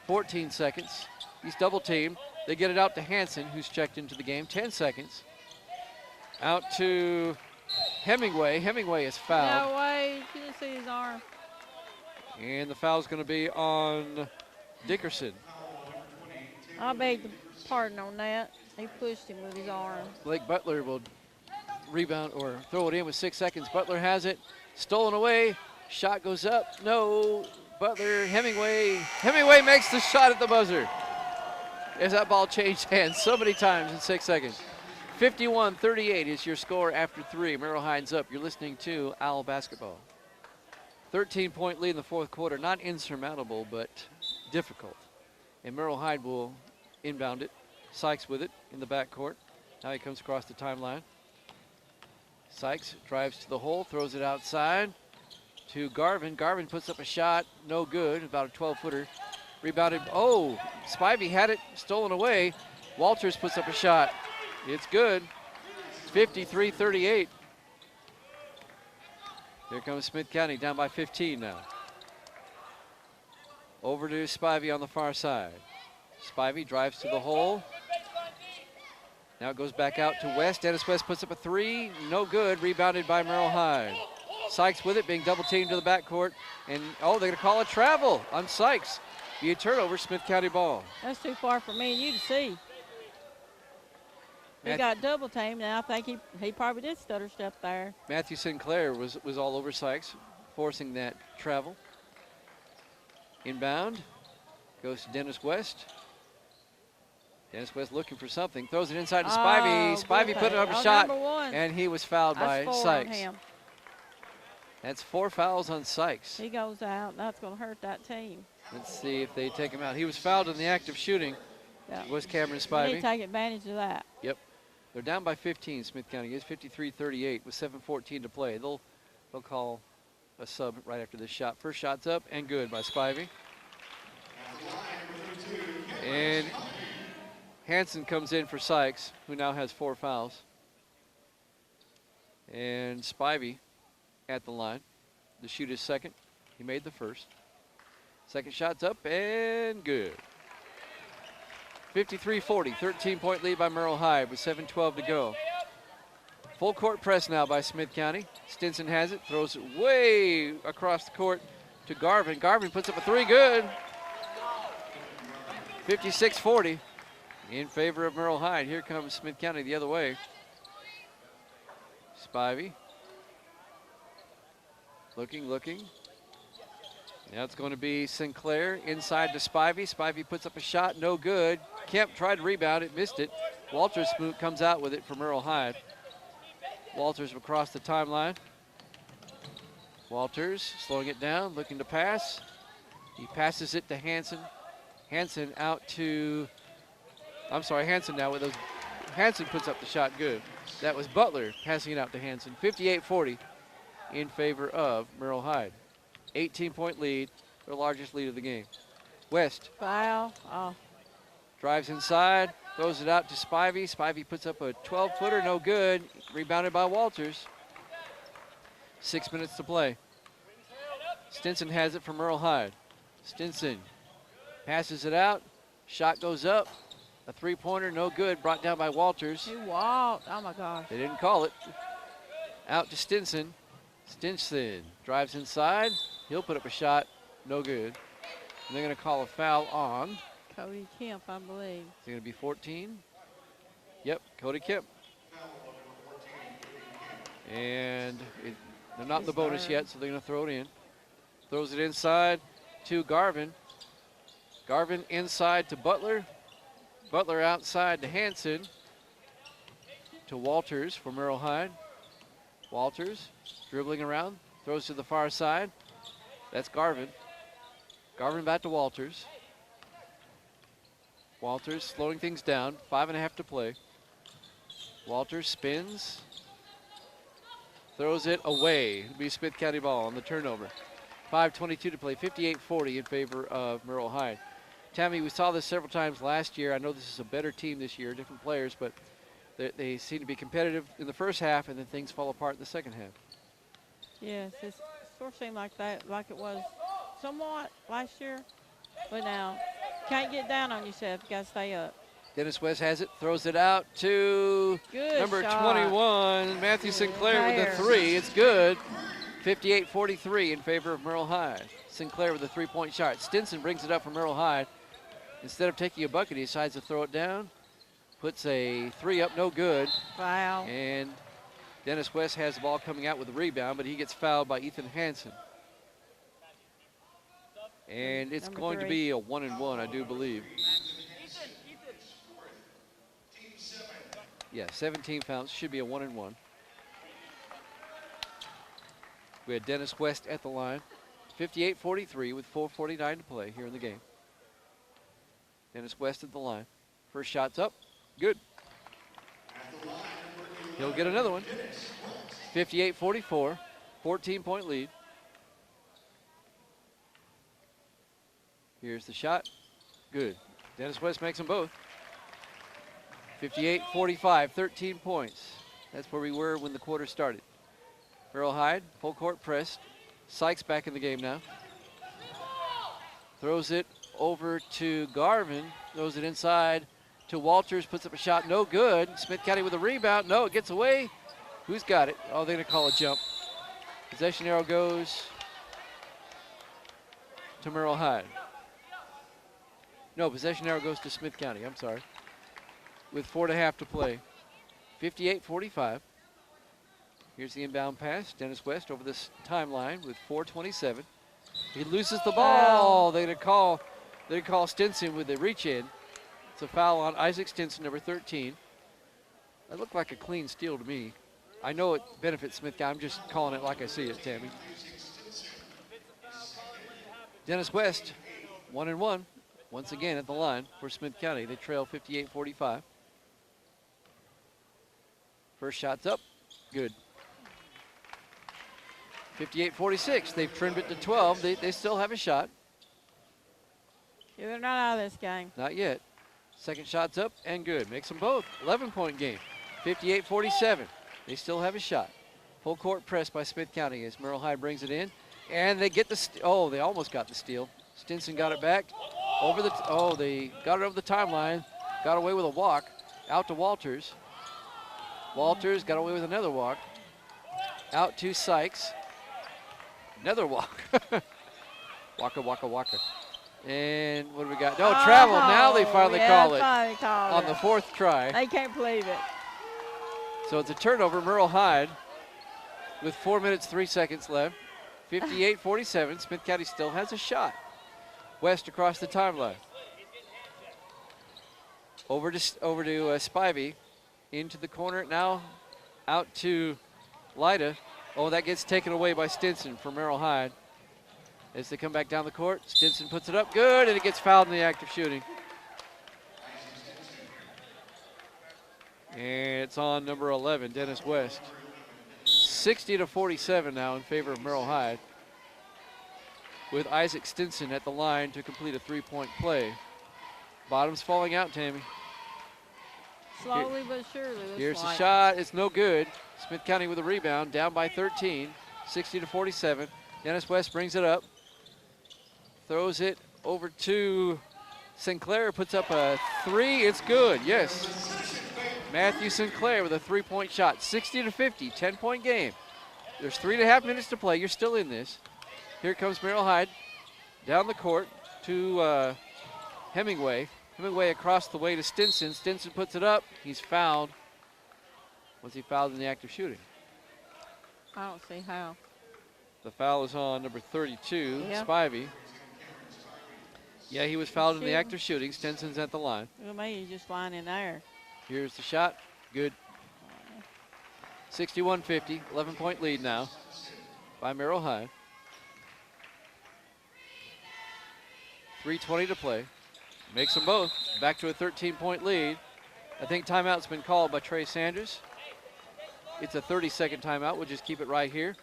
14 seconds. He's double teamed. They get it out to Hanson, who's checked into the game. 10 seconds. Out to Hemingway. Hemingway is fouled. No way. You didn't see his arm. And the foul's going to be on Dickerson. I beg the pardon on that. He pushed him with his arm. Blake Butler will rebound or throw it in with 6 seconds. Butler has it. Stolen away. Shot goes up. No. Butler, Hemingway. Hemingway makes the shot at the buzzer. As that ball changed hands so many times in 6 seconds. 51-38 is your score after 3. Merrol Hyde's up. You're listening to Owl Basketball. 13-point lead in the fourth quarter. Not insurmountable, but difficult. And Merrol Hyde will inbound it. Sykes with it in the backcourt. Now he comes across the timeline. Sykes drives to the hole, throws it outside to Garvin. Garvin puts up a shot, no good, about a 12-footer. Rebounded, oh, Spivey had it, stolen away. Walters puts up a shot. It's good. 53-38. Here comes Smith County down by 15 now. Over to Spivey on the far side. Spivey drives to the hole. Now it goes back out to West. Dennis West puts up a three. No good. Rebounded by Merrol Hyde. Sykes with it, being double teamed to the backcourt. And, oh, they're going to call a travel on Sykes. Be a turnover, Smith County ball. That's too far for me and you to see. He got double teamed, and I think he probably did stutter step there. Matthew Sinclair was all over Sykes, forcing that travel. Inbound. Goes to Dennis West. Dennis West looking for something. Throws it inside to Spivey. Spivey put up a shot, and he was fouled by Sykes. That's 4 fouls on Sykes. He goes out. That's going to hurt that team. Let's see if they take him out. He was fouled in the act of shooting. Yeah. Was Cameron We need Spivey. to take advantage of that. Yep. They're down by 15, Smith County. It's 53-38 with 7:14 to play. They'll call a sub right after this shot. First shot's up and good by Spivey. And Hanson comes in for Sykes, who now has 4 fouls. And Spivey at the line. The shoot is second. He made the first. Second shot's up and good. 53-40, 13-point lead by Merrol Hyde with 7:12 to go. Full court press now by Smith County. Stinson has it, throws it way across the court to Garvin. Garvin puts up a three, good. 56-40 in favor of Merrol Hyde. Here comes Smith County the other way. Spivey. Looking. Now it's going to be Sinclair inside to Spivey. Spivey puts up a shot, no good. Kemp tried to rebound it, missed it. Walters comes out with it for Merrol Hyde. Walters across the timeline. Walters slowing it down, looking to pass. He passes it to Hanson. Hanson out to, Hanson now with those. Hanson puts up the shot, good. That was Butler passing it out to Hanson. 58-40 in favor of Merrol Hyde. 18-point lead, their largest lead of the game. West. Foul. Oh. Drives inside, throws it out to Spivey. Spivey puts up a 12-footer, no good. Rebounded by Walters. 6 minutes to play. Stinson has it for Merrol Hyde. Stinson passes it out. Shot goes up. A three-pointer, no good. Brought down by Walters. He walked. Oh, my gosh. They didn't call it. Out to Stinson. Stinson drives inside. He'll put up a shot. No good. And they're going to call a foul on. Cody Kemp, I believe. It's going to be 14. Yep, Cody Kemp. And they're not in the bonus yet, so they're going to throw it in. Throws it inside to Garvin. Garvin inside to Butler. Butler outside to Hanson. To Walters for Merrol Hyde. Walters dribbling around, throws to the far side. That's Garvin. Garvin back to Walters. Walters slowing things down, 5.5 to play. Walters spins. Throws it away. It'll be Smith County ball on the turnover. 5:22 to play, 58-40 in favor of Merrol Hyde. Tammy, we saw this several times last year. I know this is a better team this year, different players, but they seem to be competitive in the first half, and then things fall apart in the second half. Yes, it sort of seemed like that, like it was somewhat last year. But now, can't get down on yourself. You got to stay up. Dennis West has it, throws it out to Good number shot. 21, Matthew Sinclair with the three. It's good. 58-43 in favor of Merrol Hyde. Sinclair with a three-point shot. Stinson brings it up for Merrol Hyde. Instead of taking a bucket, he decides to throw it down. Puts a three up, no good. Foul. And Dennis West has the ball coming out with a rebound, but he gets fouled by Ethan Hansen. And it's Number going to three. be a 1-and-1, I do believe. Yeah, 17 fouls, should be a 1-and-1. We had Dennis West at the line. 58-43 with 4:49 to play here in the game. Dennis West at the line. First shot's up, good. He'll get another one. 58-44, 14-point lead. Here's the shot, good. Dennis West makes them both. 58-45, 13 points. That's where we were when the quarter started. Merrol Hyde, full court press. Sykes back in the game now. Throws it over to Garvin. Throws it inside to Walters. Puts up a shot, no good. Smith County with a rebound. No, it gets away. Who's got it? Oh, they're going to call a jump. Possession arrow goes to Merrol Hyde. No, possession arrow goes to Smith County. I'm sorry. With 4.5 to play. 58-45. Here's the inbound pass. Dennis West over this timeline with 4:27. He loses the ball. They're going to call Stinson with the reach in. It's a foul on Isaac Stinson, number 13. That looked like a clean steal to me. I know it benefits Smith County. I'm just calling it like I see it, Tammy. Dennis West, 1-and-1. Once again at the line for Smith County. They trail 58-45. First shot's up, good. 58-46, they've trimmed it to 12. They still have a shot. Yeah, they're not out of this game. Not yet. Second shot's up and good. Makes them both. 11-point game. 58-47. They still have a shot. Full court press by Smith County as Merrol Hyde brings it in. And they get the oh, they almost got the steal. Stinson got it back. They got it over the timeline. Got away with a walk. Out to Walters. Walters got away with another walk. Out to Sykes. Another walk. Waka. And what do we got? No, travel. Now they finally call it on the fourth try. They can't believe it. So it's a turnover. Merrol Hyde with 4 minutes, 3 seconds left. 58-47. Smith County still has a shot. West across the timeline. Over to Spivey. Into the corner now. Out to Lyda. Oh, that gets taken away by Stinson for Merrol Hyde. As they come back down the court, Stinson puts it up good, and it gets fouled in the act of shooting. And it's on number 11, Dennis West. 60-47 now in favor of Merrol Hyde, with Isaac Stinson at the line to complete a three-point play. Bottom's falling out, Tammy. Slowly but surely. Here's the shot. It's no good. Smith County with a rebound, down by 13, 60-47. Dennis West brings it up. Throws it over to Sinclair, puts up a three. It's good, yes. Matthew Sinclair with a three-point shot, 60-50, 10-point game. There's 3.5 minutes to play. You're still in this. Here comes Merrol Hyde down the court to Hemingway. Hemingway across the way to Stinson. Stinson puts it up. He's fouled. Was he fouled in the act of shooting? I don't see how. The foul is on number 32, Yep. Spivey. Yeah, he was fouled in the act of shooting. Stinson's at the line. Look at me, he's just lying in there. Here's the shot. Good. 61-50, 11-point lead now by Merrol Hyde. 3:20 to play. Makes them both. Back to a 13-point lead. I think timeout's been called by Trey Sanders. It's a 30-second timeout. We'll just keep it right here.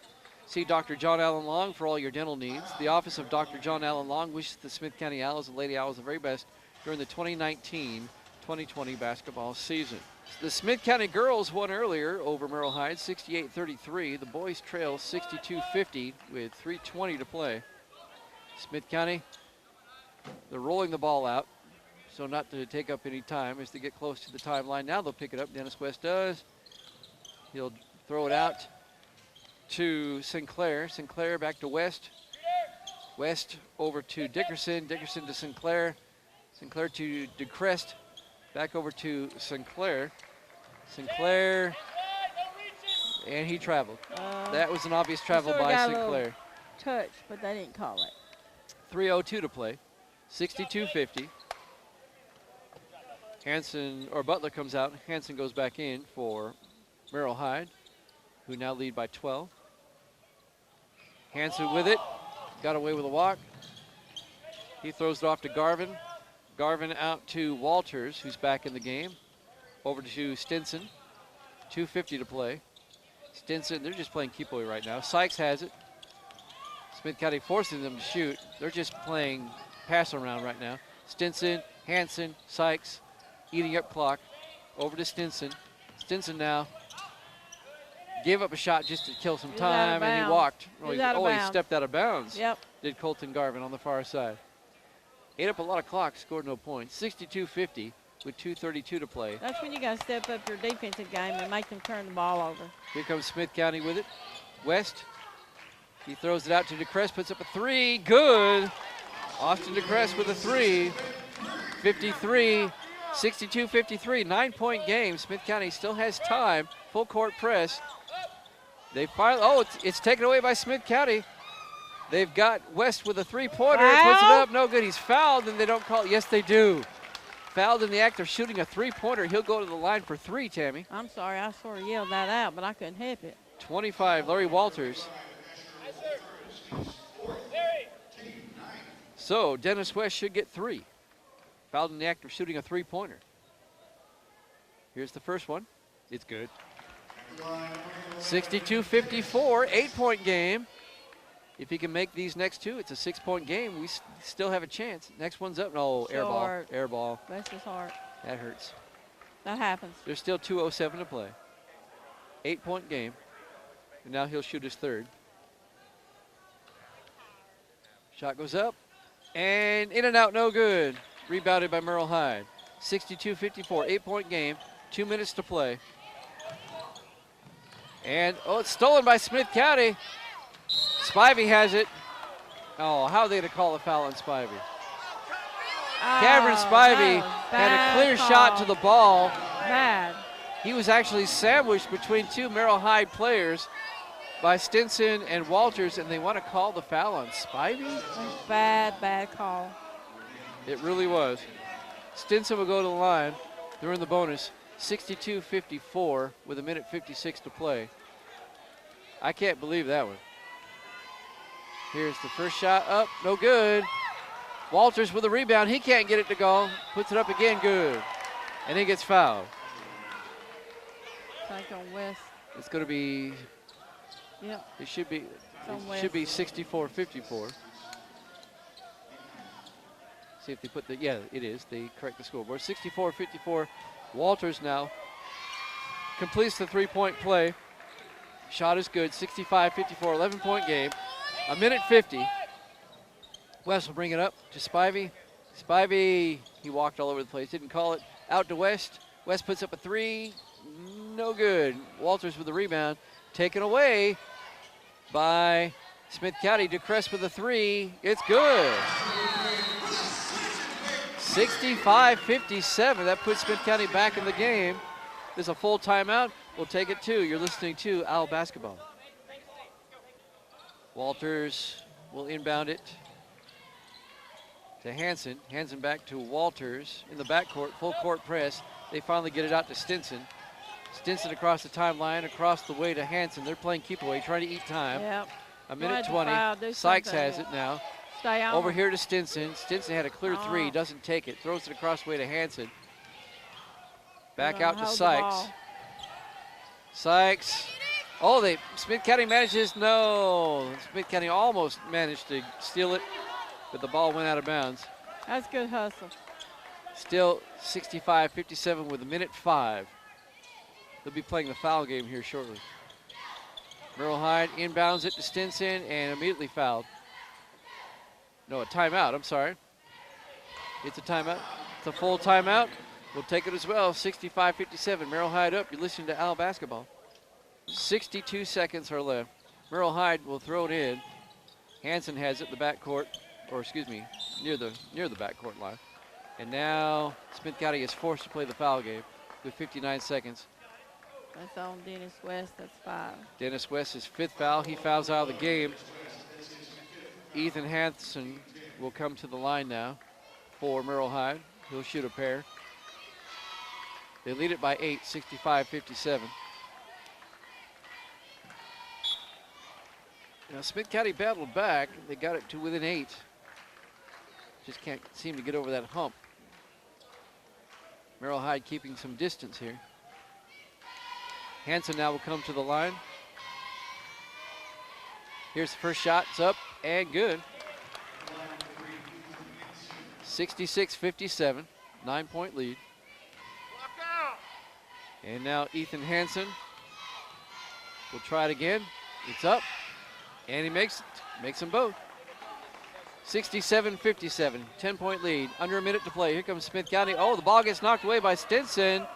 See Dr. John Allen Long for all your dental needs. The office of Dr. John Allen Long wishes the Smith County Owls and Lady Owls the very best during the 2019-2020 basketball season. The Smith County girls won earlier over Merrol Hyde, 68-33. The boys trail 62-50 with 3:20 to play. Smith County, they're rolling the ball out, so not to take up any time as they get close to the timeline. Now they'll pick it up. Dennis West does. He'll throw it out to Sinclair. Sinclair back to West. West over to Dickerson. Dickerson to Sinclair. Sinclair to DeCrest. Back over to Sinclair. Sinclair. And he traveled. That was an obvious travel by Sinclair. Touch, but they didn't call it. 3:02 to play. 62-50. Hanson, or Butler comes out. Hanson goes back in for Merrol Hyde, who now lead by 12. Hanson with it. Got away with a walk. He throws it off to Garvin. Garvin out to Walters, who's back in the game. Over to Stinson. 2:50 to play. Stinson, they're just playing keep away right now. Sykes has it. Smith County forcing them to shoot. They're just playing pass around right now. Stinson, Hanson, Sykes, eating up clock. Over to Stinson. Stinson now gave up a shot just to kill some time, and he walked. He stepped out of bounds. Yep. Did Colton Garvin on the far side. Ate up a lot of clock, scored no points. 62-50 with 2:32 to play. That's when you got to step up your defensive game and make them turn the ball over. Here comes Smith County with it. West. He throws it out to DeCrest, puts up a three. Good. Austin DeCrest with a three. 53, 62-53, 9-point game. Smith County still has time. Full court press. They finally, it's taken away by Smith County. They've got West with a three-pointer. Puts it up, no good. He's fouled, and they don't call it. Yes, they do. Fouled in the act of shooting a three-pointer. He'll go to the line for three, Tammy. I'm sorry, I sort of yelled that out, but I couldn't help it. 25, Larry Walters. So Dennis West should get three. Fouled in the act of shooting a three-pointer. Here's the first one. It's good. 62-54, 8-point game. If he can make these next two, it's a 6-point game. We still have a chance. Next one's up. No, air ball. Air ball. Bless his heart. That hurts. That happens. There's still 2:07 to play. 8-point game. And now he'll shoot his third. Shot goes up. And in and out, no good. Rebounded by Merrol Hyde. 62-54, 8-point game. 2 minutes to play. And, it's stolen by Smith County. Spivey has it. Oh, how are they going to call a foul on Spivey? Cameron Spivey had a clear shot to the ball. Bad. He was actually sandwiched between two Merrol Hyde players by Stinson and Walters, and they want to call the foul on Spivey? Bad call. It really was. Stinson will go to the line. They're in the bonus. 62-54 with 1:56 to play. I can't believe that one. Here's the first shot up, no good. Walters with a rebound, he can't get it to go. Puts it up again, good. And he gets fouled. Back on West. It's going to be, yep. It should be 64-54. See if they put yeah, it is. They correct the scoreboard. 64-54. Walters now completes the three-point play. Shot is good, 65-54, 11-point game. 1:50. West will bring it up to Spivey. Spivey, he walked all over the place, didn't call it. Out to West. West puts up a three, no good. Walters with the rebound, taken away by Smith County. DeCrest with a three, it's good. 65-57, that puts Smith County back in the game. There's a full timeout, we'll take it too. You're listening to Owl Basketball. Walters will inbound it to Hanson. Hanson back to Walters in the backcourt, full court press. They finally get it out to Stinson. Stinson across the timeline, across the way to Hanson. They're playing keep away, trying to eat time. Yep. 1:20. Sykes has it now. Stay on. Over here to Stinson. Stinson had a clear three, doesn't take it. Throws it across the way to Hanson. Back out to Sykes. Sykes. Oh, Smith County manages, no. Smith County almost managed to steal it, but the ball went out of bounds. That's good hustle. Still 65-57 with 1:05. They'll be playing the foul game here shortly. Merrol Hyde inbounds it to Stinson and immediately fouled. No, a timeout, I'm sorry. It's a timeout. It's a full timeout. We'll take it as well. 65-57. Merrol Hyde up. You're listening to Al Basketball. 62 seconds are left. Merrol Hyde will throw it in. Hanson has it in the backcourt, or excuse me, near the backcourt line. And now Smith County is forced to play the foul game with 59 seconds. That's on Dennis West. That's 5. Dennis West, his 5th foul. He fouls out of the game. Ethan Hanson will come to the line now for Merrol Hyde. He'll shoot a pair. They lead it by 8, 65-57. Now Smith County battled back. They got it to within 8. Just can't seem to get over that hump. Merrol Hyde keeping some distance here. Hanson now will come to the line. Here's the first shot. It's up and good. 66-57, 9-point lead. And now Ethan Hanson will try it again. It's up, and he makes them both. 67-57, 10-point lead. Under a minute to play. Here comes Smith County. Oh, the ball gets knocked away by Stinson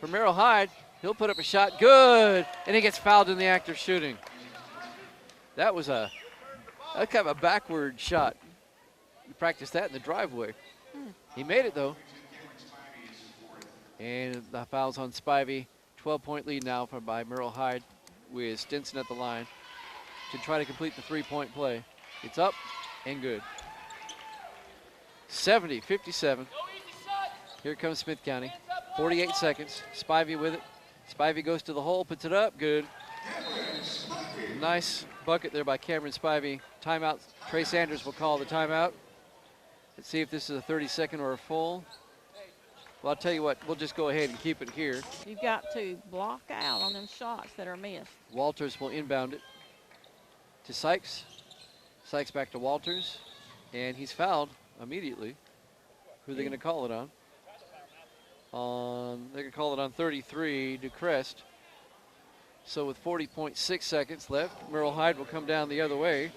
for Merrol Hyde. He'll put up a shot. Good, and he gets fouled in the act of shooting. That was that's kind of a backward shot. You practiced that in the driveway. He made it, though. And the foul's on Spivey. 12-point lead now by Merrol Hyde with Stinson at the line to try to complete the 3-point play. It's up and good. 70-57. Here comes Smith County. 48 seconds. Spivey with it. Spivey goes to the hole, puts it up. Good. Nice bucket there by Cameron Spivey. Timeout. Trey Sanders will call the timeout. Let's see if this is a 30-second or a full. Well, I'll tell you what, we'll just go ahead and keep it here. You've got to block out on them shots that are missed. Walters will inbound it to Sykes. Sykes back to Walters, and he's fouled immediately. Who are they going to call it on? They're going to call it on 33, Ducrest. So with 40.6 seconds left, Merrol Hyde will come down the other way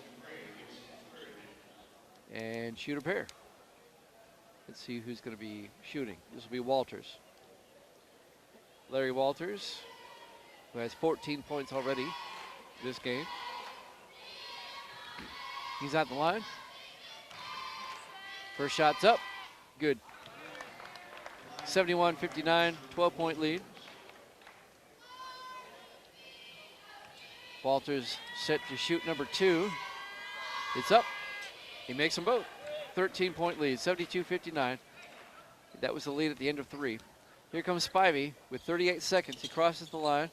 and shoot a pair. Let's see who's going to be shooting. This will be Walters. Larry Walters, who has 14 points already this game. He's at the line. First shot's up. Good. 71-59, 12-point lead. Walters set to shoot number 2. It's up. He makes them both. 13-point lead, 72-59. That was the lead at the end of 3. Here comes Spivey with 38 seconds. He crosses the line.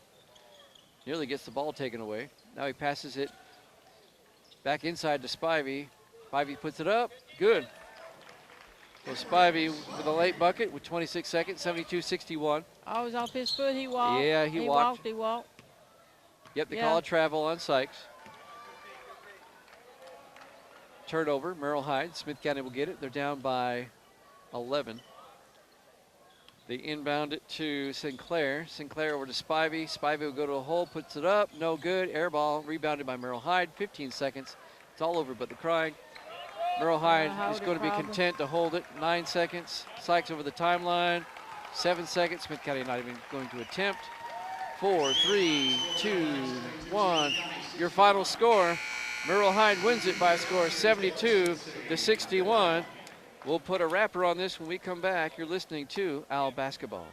Nearly gets the ball taken away. Now he passes it back inside to Spivey. Spivey puts it up. Good. So Spivey with a late bucket with 26 seconds, 72-61. Oh, it was off his foot. He walked. Yeah, he walked. He walked. Yep, they call a travel on Sykes. Turnover, Merrol Hyde. Smith County will get it. They're down by 11. They inbound it to Sinclair. Sinclair over to Spivey. Spivey will go to a hole, puts it up. No good. Air ball rebounded by Merrol Hyde. 15 seconds. It's all over but the crying. Merrol Hyde is going to be content to hold it. 9 seconds. Sykes over the timeline. 7 seconds. Smith County not even going to attempt. 4, 3, 2, 1. Your final score. Merrol Hyde wins it by a score of 72-61. We'll put a wrapper on this when we come back. You're listening to Al Basketball.